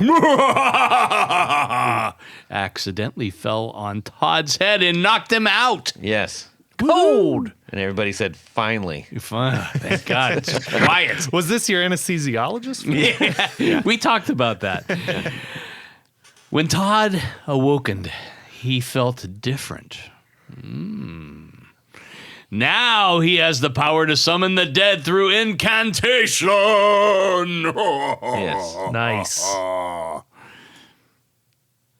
accidentally fell on Todd's head and knocked him out. Yes. Cold. And everybody said, finally. Thank God. It's quiet. Was this your anesthesiologist? Yeah. We talked about that. When Todd awokened, he felt different. Now he has the power to summon the dead through incantation. Yes. Nice.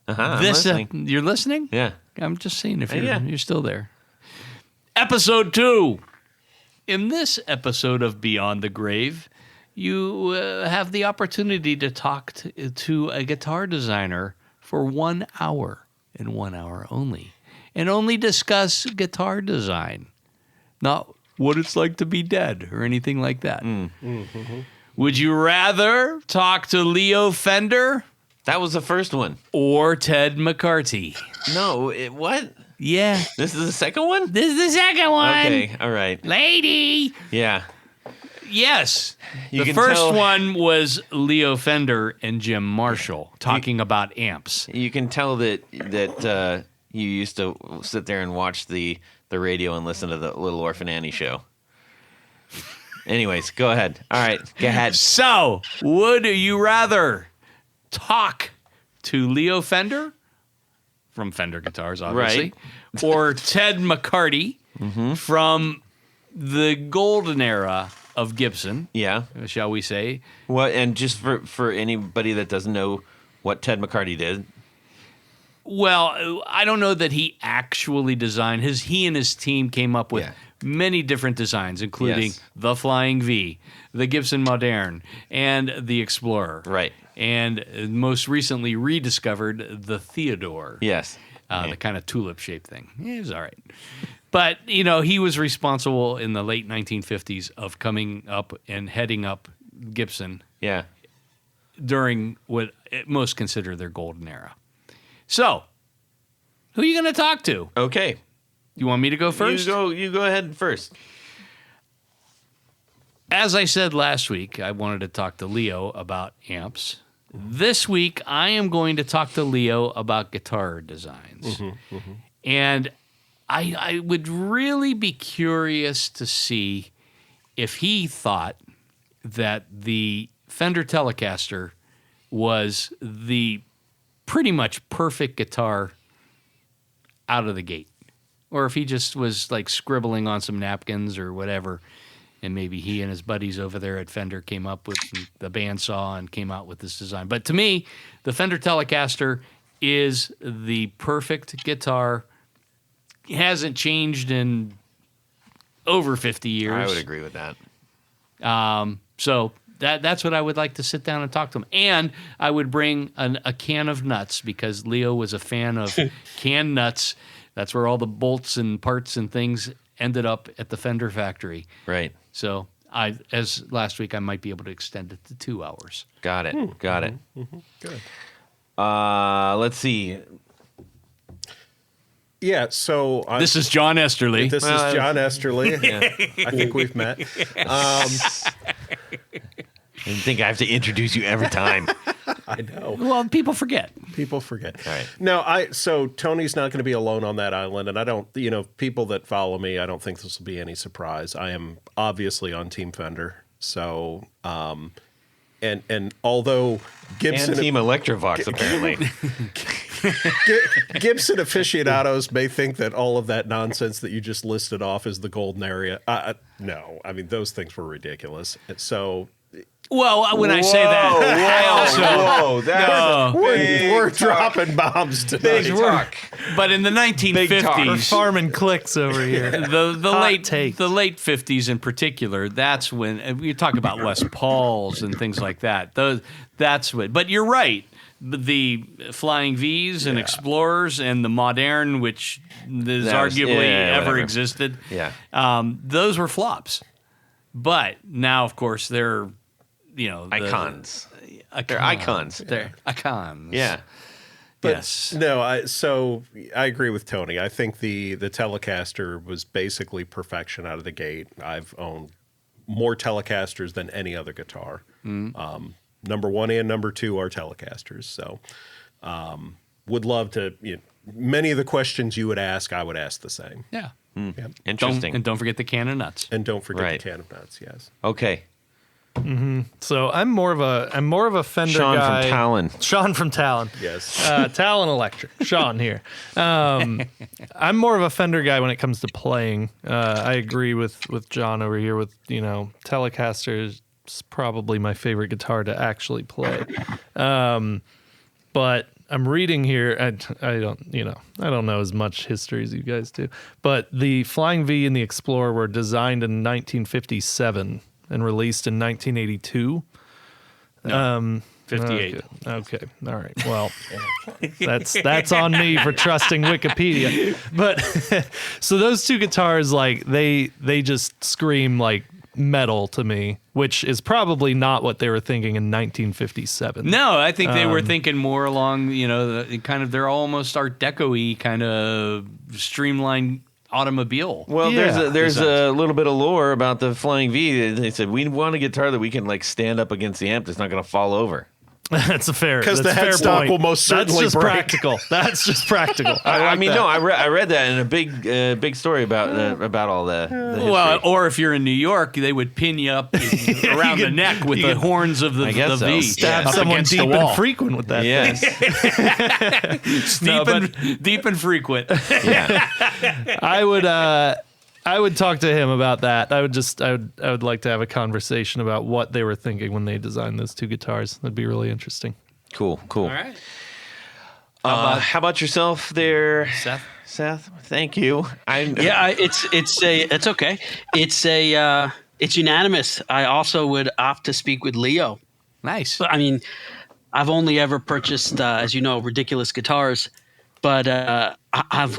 Uh-huh, I'm This listening. you're listening? Yeah. I'm just saying if Yeah. you're still there. Episode 2. In this episode of Beyond the Grave, you have the opportunity to talk to a guitar designer for 1 hour and 1 hour only, and only discuss guitar design, not what it's like to be dead or anything like that. Would you rather talk to Leo Fender That was the first one. or Ted McCarty? No, what? Yeah, This is the second one? this is the second one. Okay, all right. Lady. Yeah. Yes. You The can first tell- one was Leo Fender and Jim Marshall talking about amps. You can tell that you used to sit there and watch the radio and listen to the Little Orphan Annie show. Anyways, go ahead. All right, go ahead. So, would you rather talk to Leo Fender from Fender Guitars, obviously, or Ted McCarty from the golden era of Gibson, Yeah. shall we say? What? And just for anybody that doesn't know what Ted McCarty did. Well, I don't know that he actually designed he and his team came up with Yeah. many different designs, including Yes. the Flying V, the Gibson Moderne, and the Explorer. Right. And most recently rediscovered the Theodore. Yes. The kind of tulip-shaped thing. It was all right. But, he was responsible in the late 1950s of coming up and heading up Gibson Yeah. during what most consider their golden era. So, who are you going to talk to? Okay. You want me to go first? You go ahead first. As I said last week, I wanted to talk to Leo about amps. This week, I am going to talk to Leo about guitar designs. And I would really be curious to see if he thought that the Fender Telecaster was the pretty much perfect guitar out of the gate. Or if he just was like scribbling on some napkins or whatever, and maybe he and his buddies over there at Fender came up with the bandsaw and came out with this design. But to me, the Fender Telecaster is the perfect guitar. It hasn't changed in over 50 years. I would agree with that. So that's what I would like to sit down and talk to him. And I would bring a can of nuts because Leo was a fan of canned nuts. That's where all the bolts and parts and things ended up at the Fender factory. Right. So as last week, I might be able to extend it to 2 hours. Got it. Got it. Good. Let's see. Yeah, so This is John Esterly. this is John Esterly. I think we've met. I didn't think I have to introduce you every time. I know. Well, people forget. People forget. All right. No, so Tony's not going to be alone on that island, and I don't, people that follow me, I don't think this will be any surprise. I am obviously on Team Fender, so and although Gibson And Team Electrovox, apparently. Gibson aficionados may think that all of that nonsense that you just listed off is the golden area. No, I mean those things were ridiculous. So. Well, when I say that, I also. That's We're dropping bombs tonight. big talk. But in the We're 1950s, farming clicks over here. the late 50s in particular, that's when we talk about Les Pauls and things like that. That's what. But you're right. the Flying Vs and Explorers and the Modern, which is That was- arguably yeah, ever whatever. existed. Yeah. Those were flops. But now, of course, they're, Icons. They're icons. They're icons. Yeah. Yes. No, I agree with Tony. I think the Telecaster was basically perfection out of the gate. I've owned more Telecasters than any other guitar. Number 1 and number 2 are Telecasters. So would love to, many of the questions you would ask, I would ask the same. Yeah. Interesting. Don't forget the can of nuts. And don't forget Right. the can of nuts, yes. Okay. So I'm more of a Fender Sean guy. from Tallon. Sean from Tallon. Yes. Tallon Electric. Sean here. I'm more of a Fender guy when it comes to playing. I agree with John over here with, Telecaster is probably my favorite guitar to actually play. But I'm reading here, I don't know as much history as you guys do, but the Flying V and the Explorer were designed in 1957 and released in 1982. 58. Okay. All right. Well, that's on me for trusting Wikipedia. But so those two guitars, like they just scream like metal to me, which is probably not what they were thinking in 1957. No, I think they were thinking more along, they're almost Art Deco-y kind of streamlined automobile. Well, Yeah. there's a little bit of lore about the Flying V. They said we want a guitar that we can like stand up against the amp that's not going to fall over. That's a fair. 'Cause that's the a fair headstock point. will most certainly That's just break. practical. That's just practical. I mean, that. no, I read that in a big story about all the history. Well, or if you're in New York, they would pin you up around the neck with the horns of the guess so. V. Stab up someone against deep the wall. and frequent with that. yes, Deep and frequent. yeah. I would talk to him about that. I would like to have a conversation about what they were thinking when they designed those two guitars. That'd be really interesting. Cool. All right. How about yourself there, Seth? Seth? Thank you. It's okay. It's unanimous. I also would opt to speak with Leo. Nice. I mean, I've only ever purchased, as you know, ridiculous guitars, but I've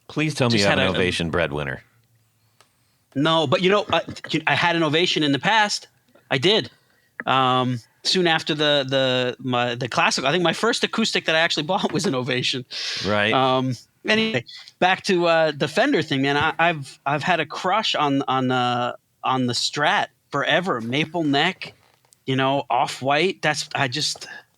Please tell me Just you have had an a- Ovation breadwinner. no, but I had an Ovation in the past. I did. Soon after the classic, I think my first acoustic that I actually bought was an Ovation. Right. Anyway, back to the Fender thing, man. I've had a crush on the Strat forever. Maple neck, off white.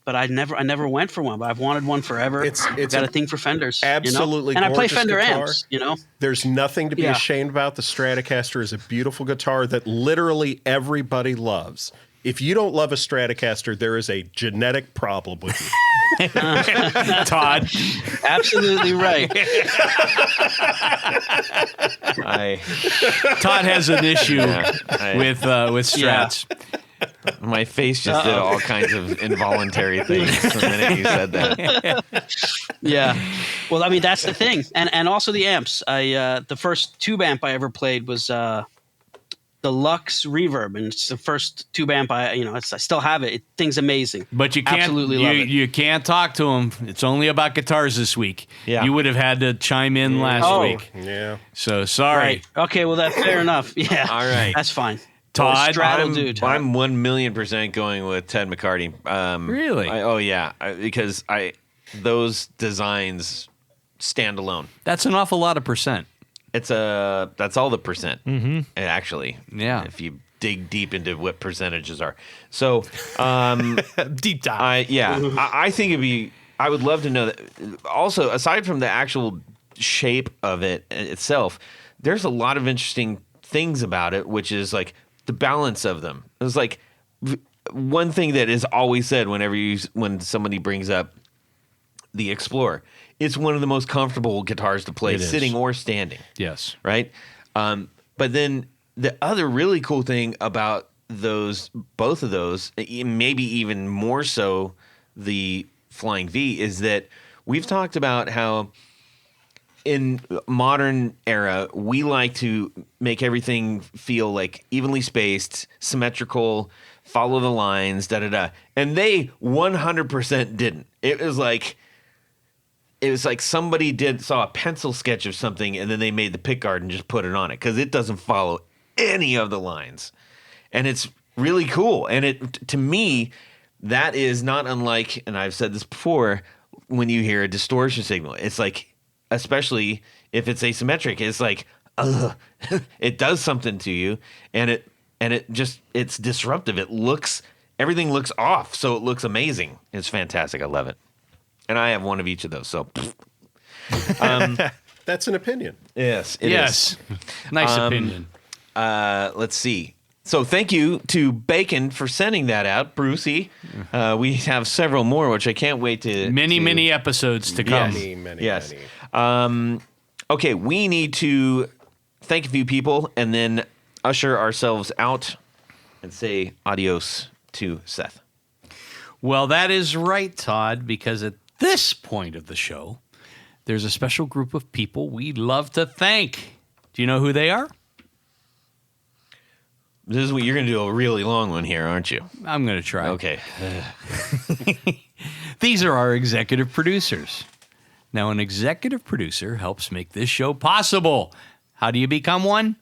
But I never went for one. But I've wanted one forever. It's got a thing for Fenders. absolutely and I play gorgeous Fender guitar. amps. There's nothing to be Yeah. ashamed about. The Stratocaster is a beautiful guitar that literally everybody loves. If you don't love a Stratocaster, there is a genetic problem with you. Todd. Absolutely right. Todd has an issue I- with Strats. My face just did all kinds of involuntary things the minute you said that. Yeah. Well, I mean, that's the thing. And also the amps. The first tube amp I ever played was the Lux Reverb, and it's the first tube amp I still have it. Thing's amazing. But you can't. Absolutely love it. You can't talk to him. It's only about guitars this week. Yeah. You would have had to chime in last week. Yeah. So sorry, Right. Okay. Well, that's fair enough. Yeah. All right. That's fine. Todd. Straddle dude. Todd. I'm 1,000,000% going with Ted McCarty. Really? Because those designs stand alone. That's an awful lot of percent. That's all the percent. Mm-hmm. Actually, Yeah. If you dig deep into what percentages are, so Deep dive. I think I would love to know that. Also, aside from the actual shape of it itself, there's a lot of interesting things about it, which is like the balance of them. It's like one thing that is always said when somebody brings up the Explorer. It's one of the most comfortable guitars to play, It is. sitting or standing. Yes. Right? But then the other really cool thing about both of those, maybe even more so the Flying V, is that we've talked about how in modern era, we like to make everything feel like evenly spaced, symmetrical, follow the lines, da-da-da. And they 100% didn't. It was like somebody saw a pencil sketch of something and then they made the pickguard and just put it on it because it doesn't follow any of the lines. And it's really cool. And to me, that is not unlike, and I've said this before, when you hear a distortion signal. It's like, especially if it's asymmetric, it's like, ugh, it does something to you, and it's disruptive. Everything looks off, so it looks amazing. It's fantastic. I love it. And I have one of each of those, so. That's an opinion. Yes, it is. Nice opinion. Let's see. So thank you to Bacon for sending that out, Brucey. We have several more, which I can't wait to... Many episodes to come. Yes. Okay, we need to thank a few people and then usher ourselves out and say adios to Seth. Well, that is right, Todd, because at this point of the show, there's a special group of people we'd love to thank. Do you know who they are? This is what you're going to do, a really long one here, aren't you? I'm going to try. Okay. These are our executive producers. Now, an executive producer helps make this show possible. How do you become one?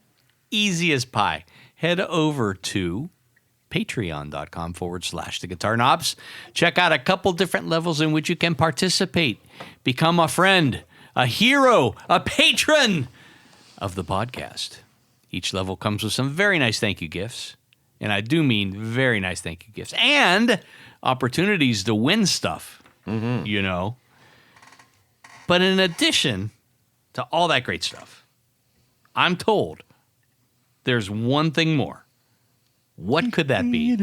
Easy as pie. Head over to patreon.com/The Guitar Knobs. Check out a couple different levels in which you can participate. Become a friend, a hero, a patron of the podcast. Each level comes with some very nice thank you gifts. And I do mean very nice thank you gifts. And opportunities to win stuff, you know. But in addition to all that great stuff, I'm told there's one thing more. What could that be?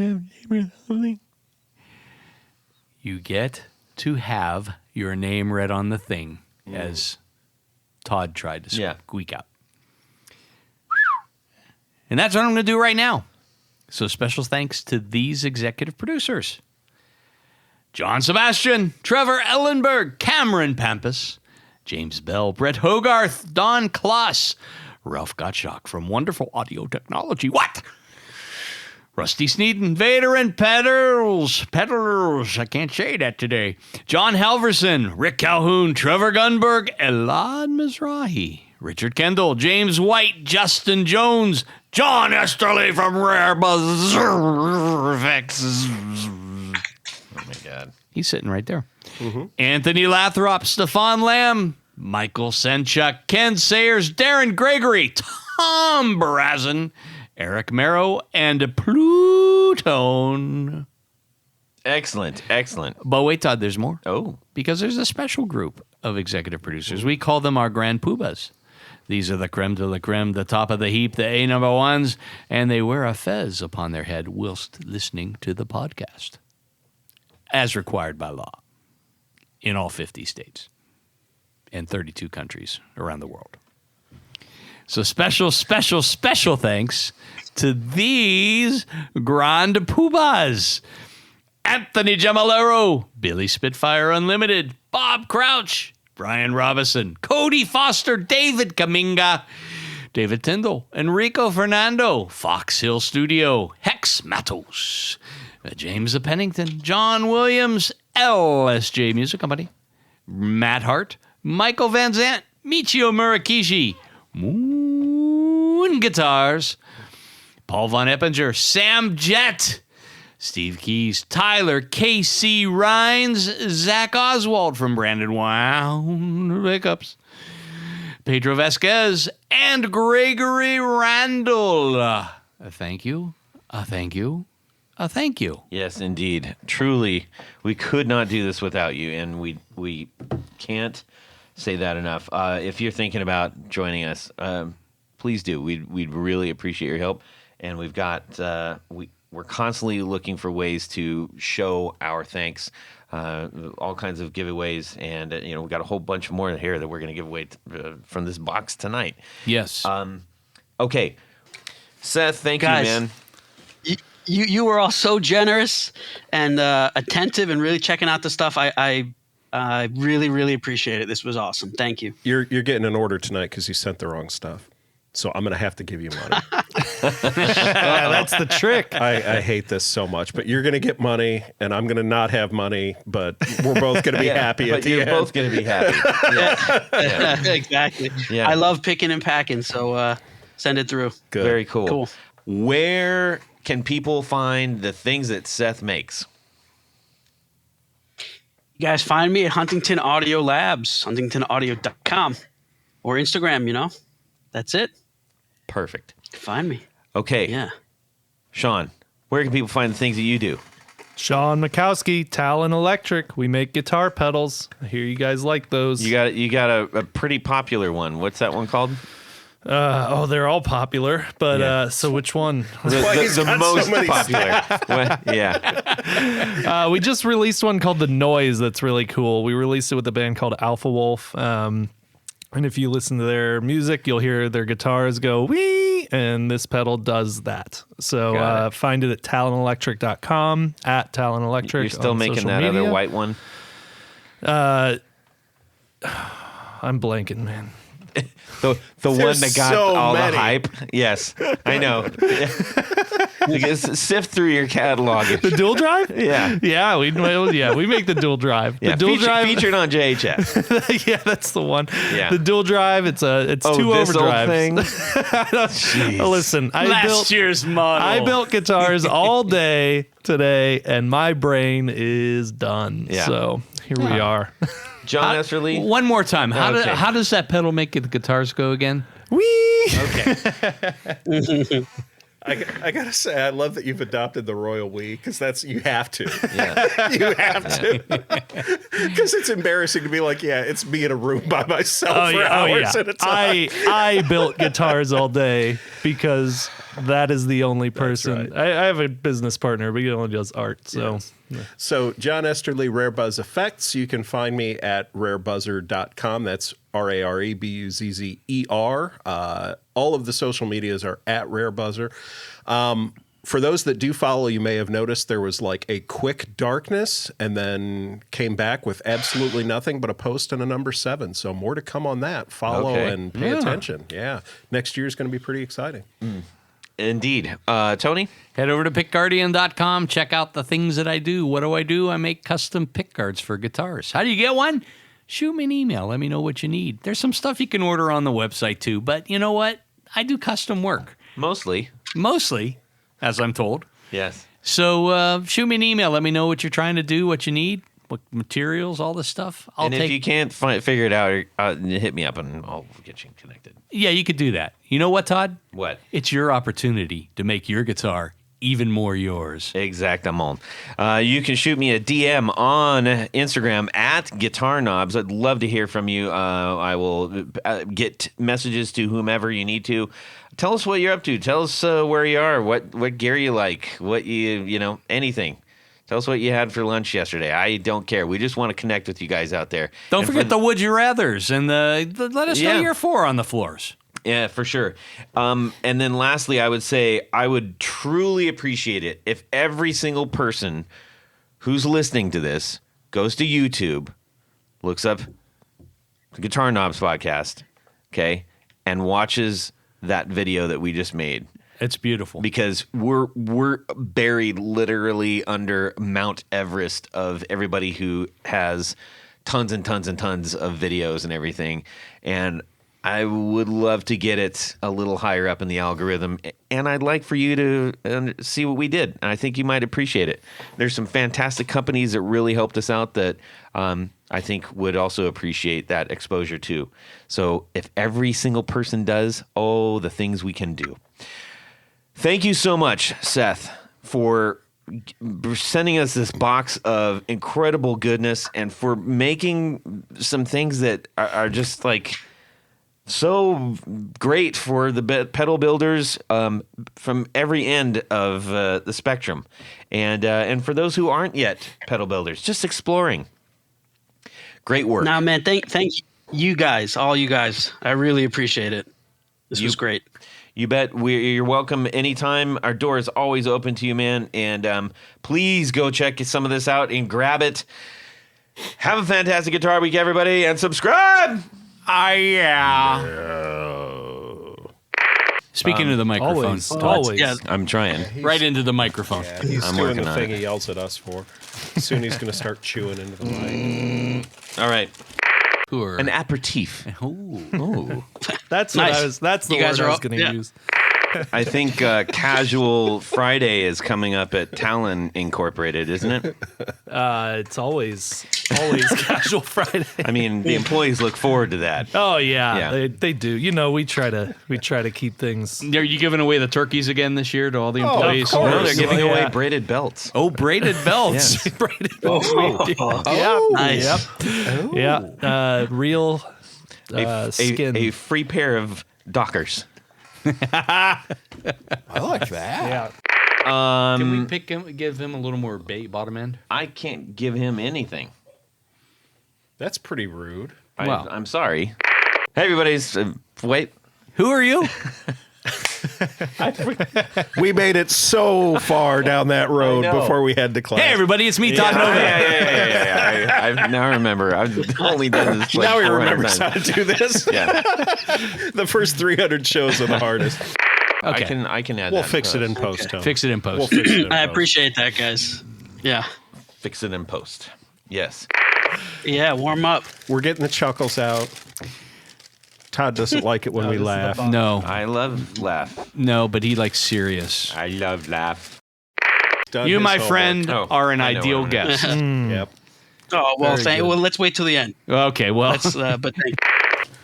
You get to have your name read on the thing, as Todd tried to squeak out. And that's what I'm going to do right now. So special thanks to these executive producers. John Sebastian, Trevor Ellenberg, Cameron Pampas, James Bell, Brett Hogarth, Don Kloss, Ralph Gottschalk from Wonderful Audio Technology. What? Rusty Sneeden, Vader and Peddles, I can't say that today. John Halverson, Rick Calhoun, Trevor Gunberg, Elad Mizrahi, Richard Kendall, James White, Justin Jones, John Esterly from Rare Buzz. Oh my God. He's sitting right there. Anthony Lathrop, Stefan Lamb, Michael Senchuk, Ken Sayers, Darren Gregory, Tom Barazin, Eric Merrow, and Plutone. Excellent. But wait, Todd, there's more. Oh. Because there's a special group of executive producers. We call them our Grand Poobahs. These are the creme de la creme, the top of the heap, the A number ones, and they wear a fez upon their head whilst listening to the podcast, as required by law, in all 50 states and 32 countries around the world. So special thanks to these Grand Poobahs. Anthony Gemalero, Billy Spitfire Unlimited, Bob Crouch, Brian Robinson, Cody Foster, David Kaminga, David Tyndall, Enrico Fernando, Fox Hill Studio, Hex Matos, James Pennington, John Williams, LSJ Music Company, Matt Hart, Michael Van Zant, Michio Murakishi, Moon Guitars, Paul Von Eppinger, Sam Jett, Steve Keys, Tyler, K.C. Rhines, Zach Oswald from Brandon Wound Pickups, Pedro Vasquez, and Gregory Randall. Thank you. Thank you. Thank you. Yes, indeed. Truly, we could not do this without you, and we can't say that enough. If you're thinking about joining us, please do. We'd really appreciate your help, and we've got we're constantly looking for ways to show our thanks, all kinds of giveaways, and we've got a whole bunch more here that we're going to give away from this box tonight. Yes. Okay, Seth, thank Guys, you, man. You were all so generous and attentive and really checking out the stuff. I I really, really appreciate it. This was awesome. Thank you. You're getting an order tonight because you sent the wrong stuff. So I'm going to have to give you money. That's the trick. I hate this so much, but you're going to get money, and I'm going to not have money, but we're both going to be happy at But the you're end. both going to be happy. Yeah. Exactly. Yeah. I love picking and packing, so send it through. Good. Very cool. Cool. Where can people find the things that Seth makes? You guys find me at Huntington Audio Labs, huntingtonaudio.com, or Instagram, That's it. Perfect. Find me. Okay. Yeah. Sean, where can people find the things that you do? Sean Mackowski, Tallon Electric. We make guitar pedals. I hear you guys like those. You got a pretty popular one. What's that one called? They're all popular, but Yeah. so which one? The most popular. Well, yeah. We just released one called The Noise that's really cool. We released it with a band called Alpha Wolf. And if you listen to their music, you'll hear their guitars go wee, and this pedal does that. So Got it. find it at tallonelectric.com, at Tallon Electric. You're still on making social that media. other white one? I'm blanking, man. The one There's that got so all many. the hype? Yes, I know. Because sift through your catalog. The dual drive? Yeah. Yeah, we make the dual drive. Yeah, The dual drive. featured on JHS. Yeah, that's the one. Yeah. The dual drive. It's two this overdrives. old thing. Listen, Last year's model. I built guitars all day today, and my brain is done. Yeah. So here we are. John Esterly. One more time. Okay. How does that pedal make the guitars go again? Wee! Okay. I gotta say, I love that you've adopted the royal we, because you have to. Yeah. You have to. Because it's embarrassing to be like, yeah, it's me in a room by myself for hours at a time. I built guitars all day because that is the only person. right. I have a business partner, but he only does art. So So John Esterly, Rare Buzz Effects. You can find me at rarebuzzer.com. That's RareBuzzer. All of the social medias are at Rare Buzzer. For those that do follow, you may have noticed there was like a quick darkness and then came back with absolutely nothing but a post and a number 7. So more to come on that. Follow Okay. and pay attention. Yeah. Next year is going to be pretty exciting. Indeed. Tony? Head over to pickguardian.com. Check out the things that I do. What do? I make custom pick guards for guitars. How do you get one? Shoot me an email. Let me know what you need. There's some stuff you can order on the website too, but you know what? I do custom work. Mostly. Mostly, as I'm told. Yes. So shoot me an email. Let me know what you're trying to do, what you need, what materials, all this stuff. And if you can't figure it out, hit me up and I'll get you connected. Yeah, you could do that. You know what, Todd? What? It's your opportunity to make your guitar even more yours. Exactement. You can shoot me a DM on Instagram at Guitar Knobs. I'd love to hear from you. I will get messages to whomever you need to. Tell us what you're up to. Tell us where you are, what gear you like, what anything. Tell us what you had for lunch yesterday. I don't care. We just want to connect with you guys out there. Don't forget the would you rathers and let us know your 4 on the floors. Yeah, for sure. And then lastly, I would say I would truly appreciate it if every single person who's listening to this goes to YouTube, looks up the Guitar Knobs podcast, okay, and watches that video that we just made. It's beautiful. Because we're buried literally under Mount Everest of everybody who has tons and tons and tons of videos and everything. And I would love to get it a little higher up in the algorithm, and I'd like for you to see what we did. And I think you might appreciate it. There's some fantastic companies that really helped us out that I think would also appreciate that exposure too. So if every single person does, the things we can do. Thank you so much, Seth, for sending us this box of incredible goodness and for making some things that are just like so great for the pedal builders from every end of the spectrum, and for those who aren't yet pedal builders, just exploring. Great work. Nah, man, thank you guys, all you guys. I really appreciate it. This was great. You bet. You're welcome anytime. Our door is always open to you, man. And please go check some of this out and grab it. Have a fantastic guitar week, everybody, and subscribe. Speaking of the microphone, Always. Todd, Always. Yeah. I'm trying. right into the microphone. He's I'm doing working the on thing it. he yells at us for. Soon he's going to start chewing into the mic. All right. Poor. An aperitif. Ooh. That's Nice. what I was. That's the You guys word are I was all- going to yeah. use. I think Casual Friday is coming up at Tallon Incorporated, isn't it? It's always casual Friday. I mean, the employees look forward to that. Oh yeah, Yeah. They do. You know, we try to keep things. Are you giving away the turkeys again this year to all the employees? course. No, they're giving Yeah. away braided belts. Oh, braided belts. Yes. Oh, nice. Yeah, real skin. A free pair of Dockers. I like that. yeah. Can we give him a little more bottom end? I can't give him anything. That's pretty rude. Wow. I'm sorry. Hey, everybody's wait. Who are you? We made it so far down that road know. before we had to clap. Hey, everybody, it's me, Todd Novak. Yeah. I now remember. I've only done this. Like Now he 400 remembers times. how to do this. Yeah, The first 300 shows are the hardest. Okay. I can add. We'll that fix it in post. post, Tony. Fix it in post. We'll fix it in I post. appreciate that, guys. Yeah. Fix it in post. Yes. Yeah, warm up. We're getting the chuckles out. Todd doesn't like it when we laugh. No, I love laugh. no, but he likes serious. I love laugh. Done You, his my homework. friend, Oh, are an I know ideal what I'm gonna guest. Yep. Oh, well, Very good. well, let's wait till the end. Okay, well, Let's, but thank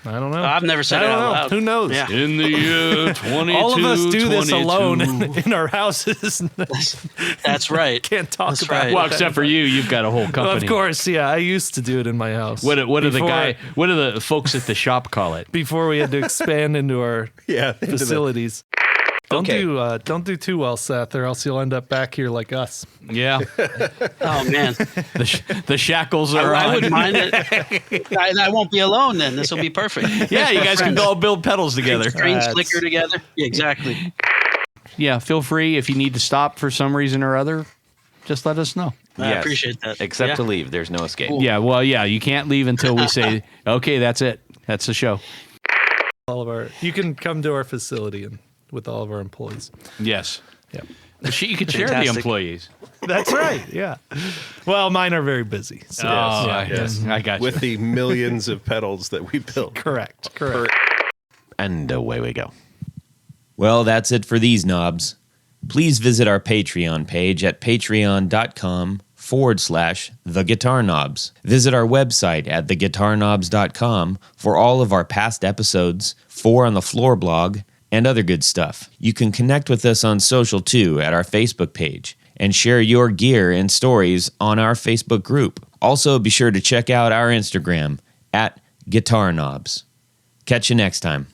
I don't know. I've never said I it don't out know. loud. Who knows? Yeah. in the year 22, All of us do this 22. alone in our houses. That's right. Can't talk That's about right. it. Well, except for you, you've got a whole company. Of course, yeah. I used to do it in my house. What do Before- what do the folks at the shop call it? before we had to expand into our Yeah. into the- facilities? Don't Okay. don't do too well, Seth, or else you'll end up back here like us. Yeah, Oh, man. the shackles are I on. wouldn't mind it. I won't be alone then. This will be perfect. Yeah, you guys can go build pedals together. Screens That's- flicker together. Yeah, exactly. Yeah, feel free if you need to stop for some reason or other. Just let us know. I Yes. appreciate that. Except Yeah. to leave. There's no escape. Cool. Yeah, well, yeah, you can't leave until we say, okay, that's it. That's the show. You can come to our facility and with all of our employees. Yes. Yeah. You could share the Fantastic. employees. That's right. Yeah. Well, mine are very busy. So yes. I got With you. the millions of pedals that we built. correct. And away we go. Well, that's it for these knobs. Please visit our Patreon page at patreon.com/The Guitar Knobs. Visit our website at theguitarknobs.com for all of our past episodes, 4 on the Floor blog, and other good stuff. You can connect with us on social too at our Facebook page and share your gear and stories on our Facebook group. Also, be sure to check out our Instagram at Guitar Knobs. Catch you next time.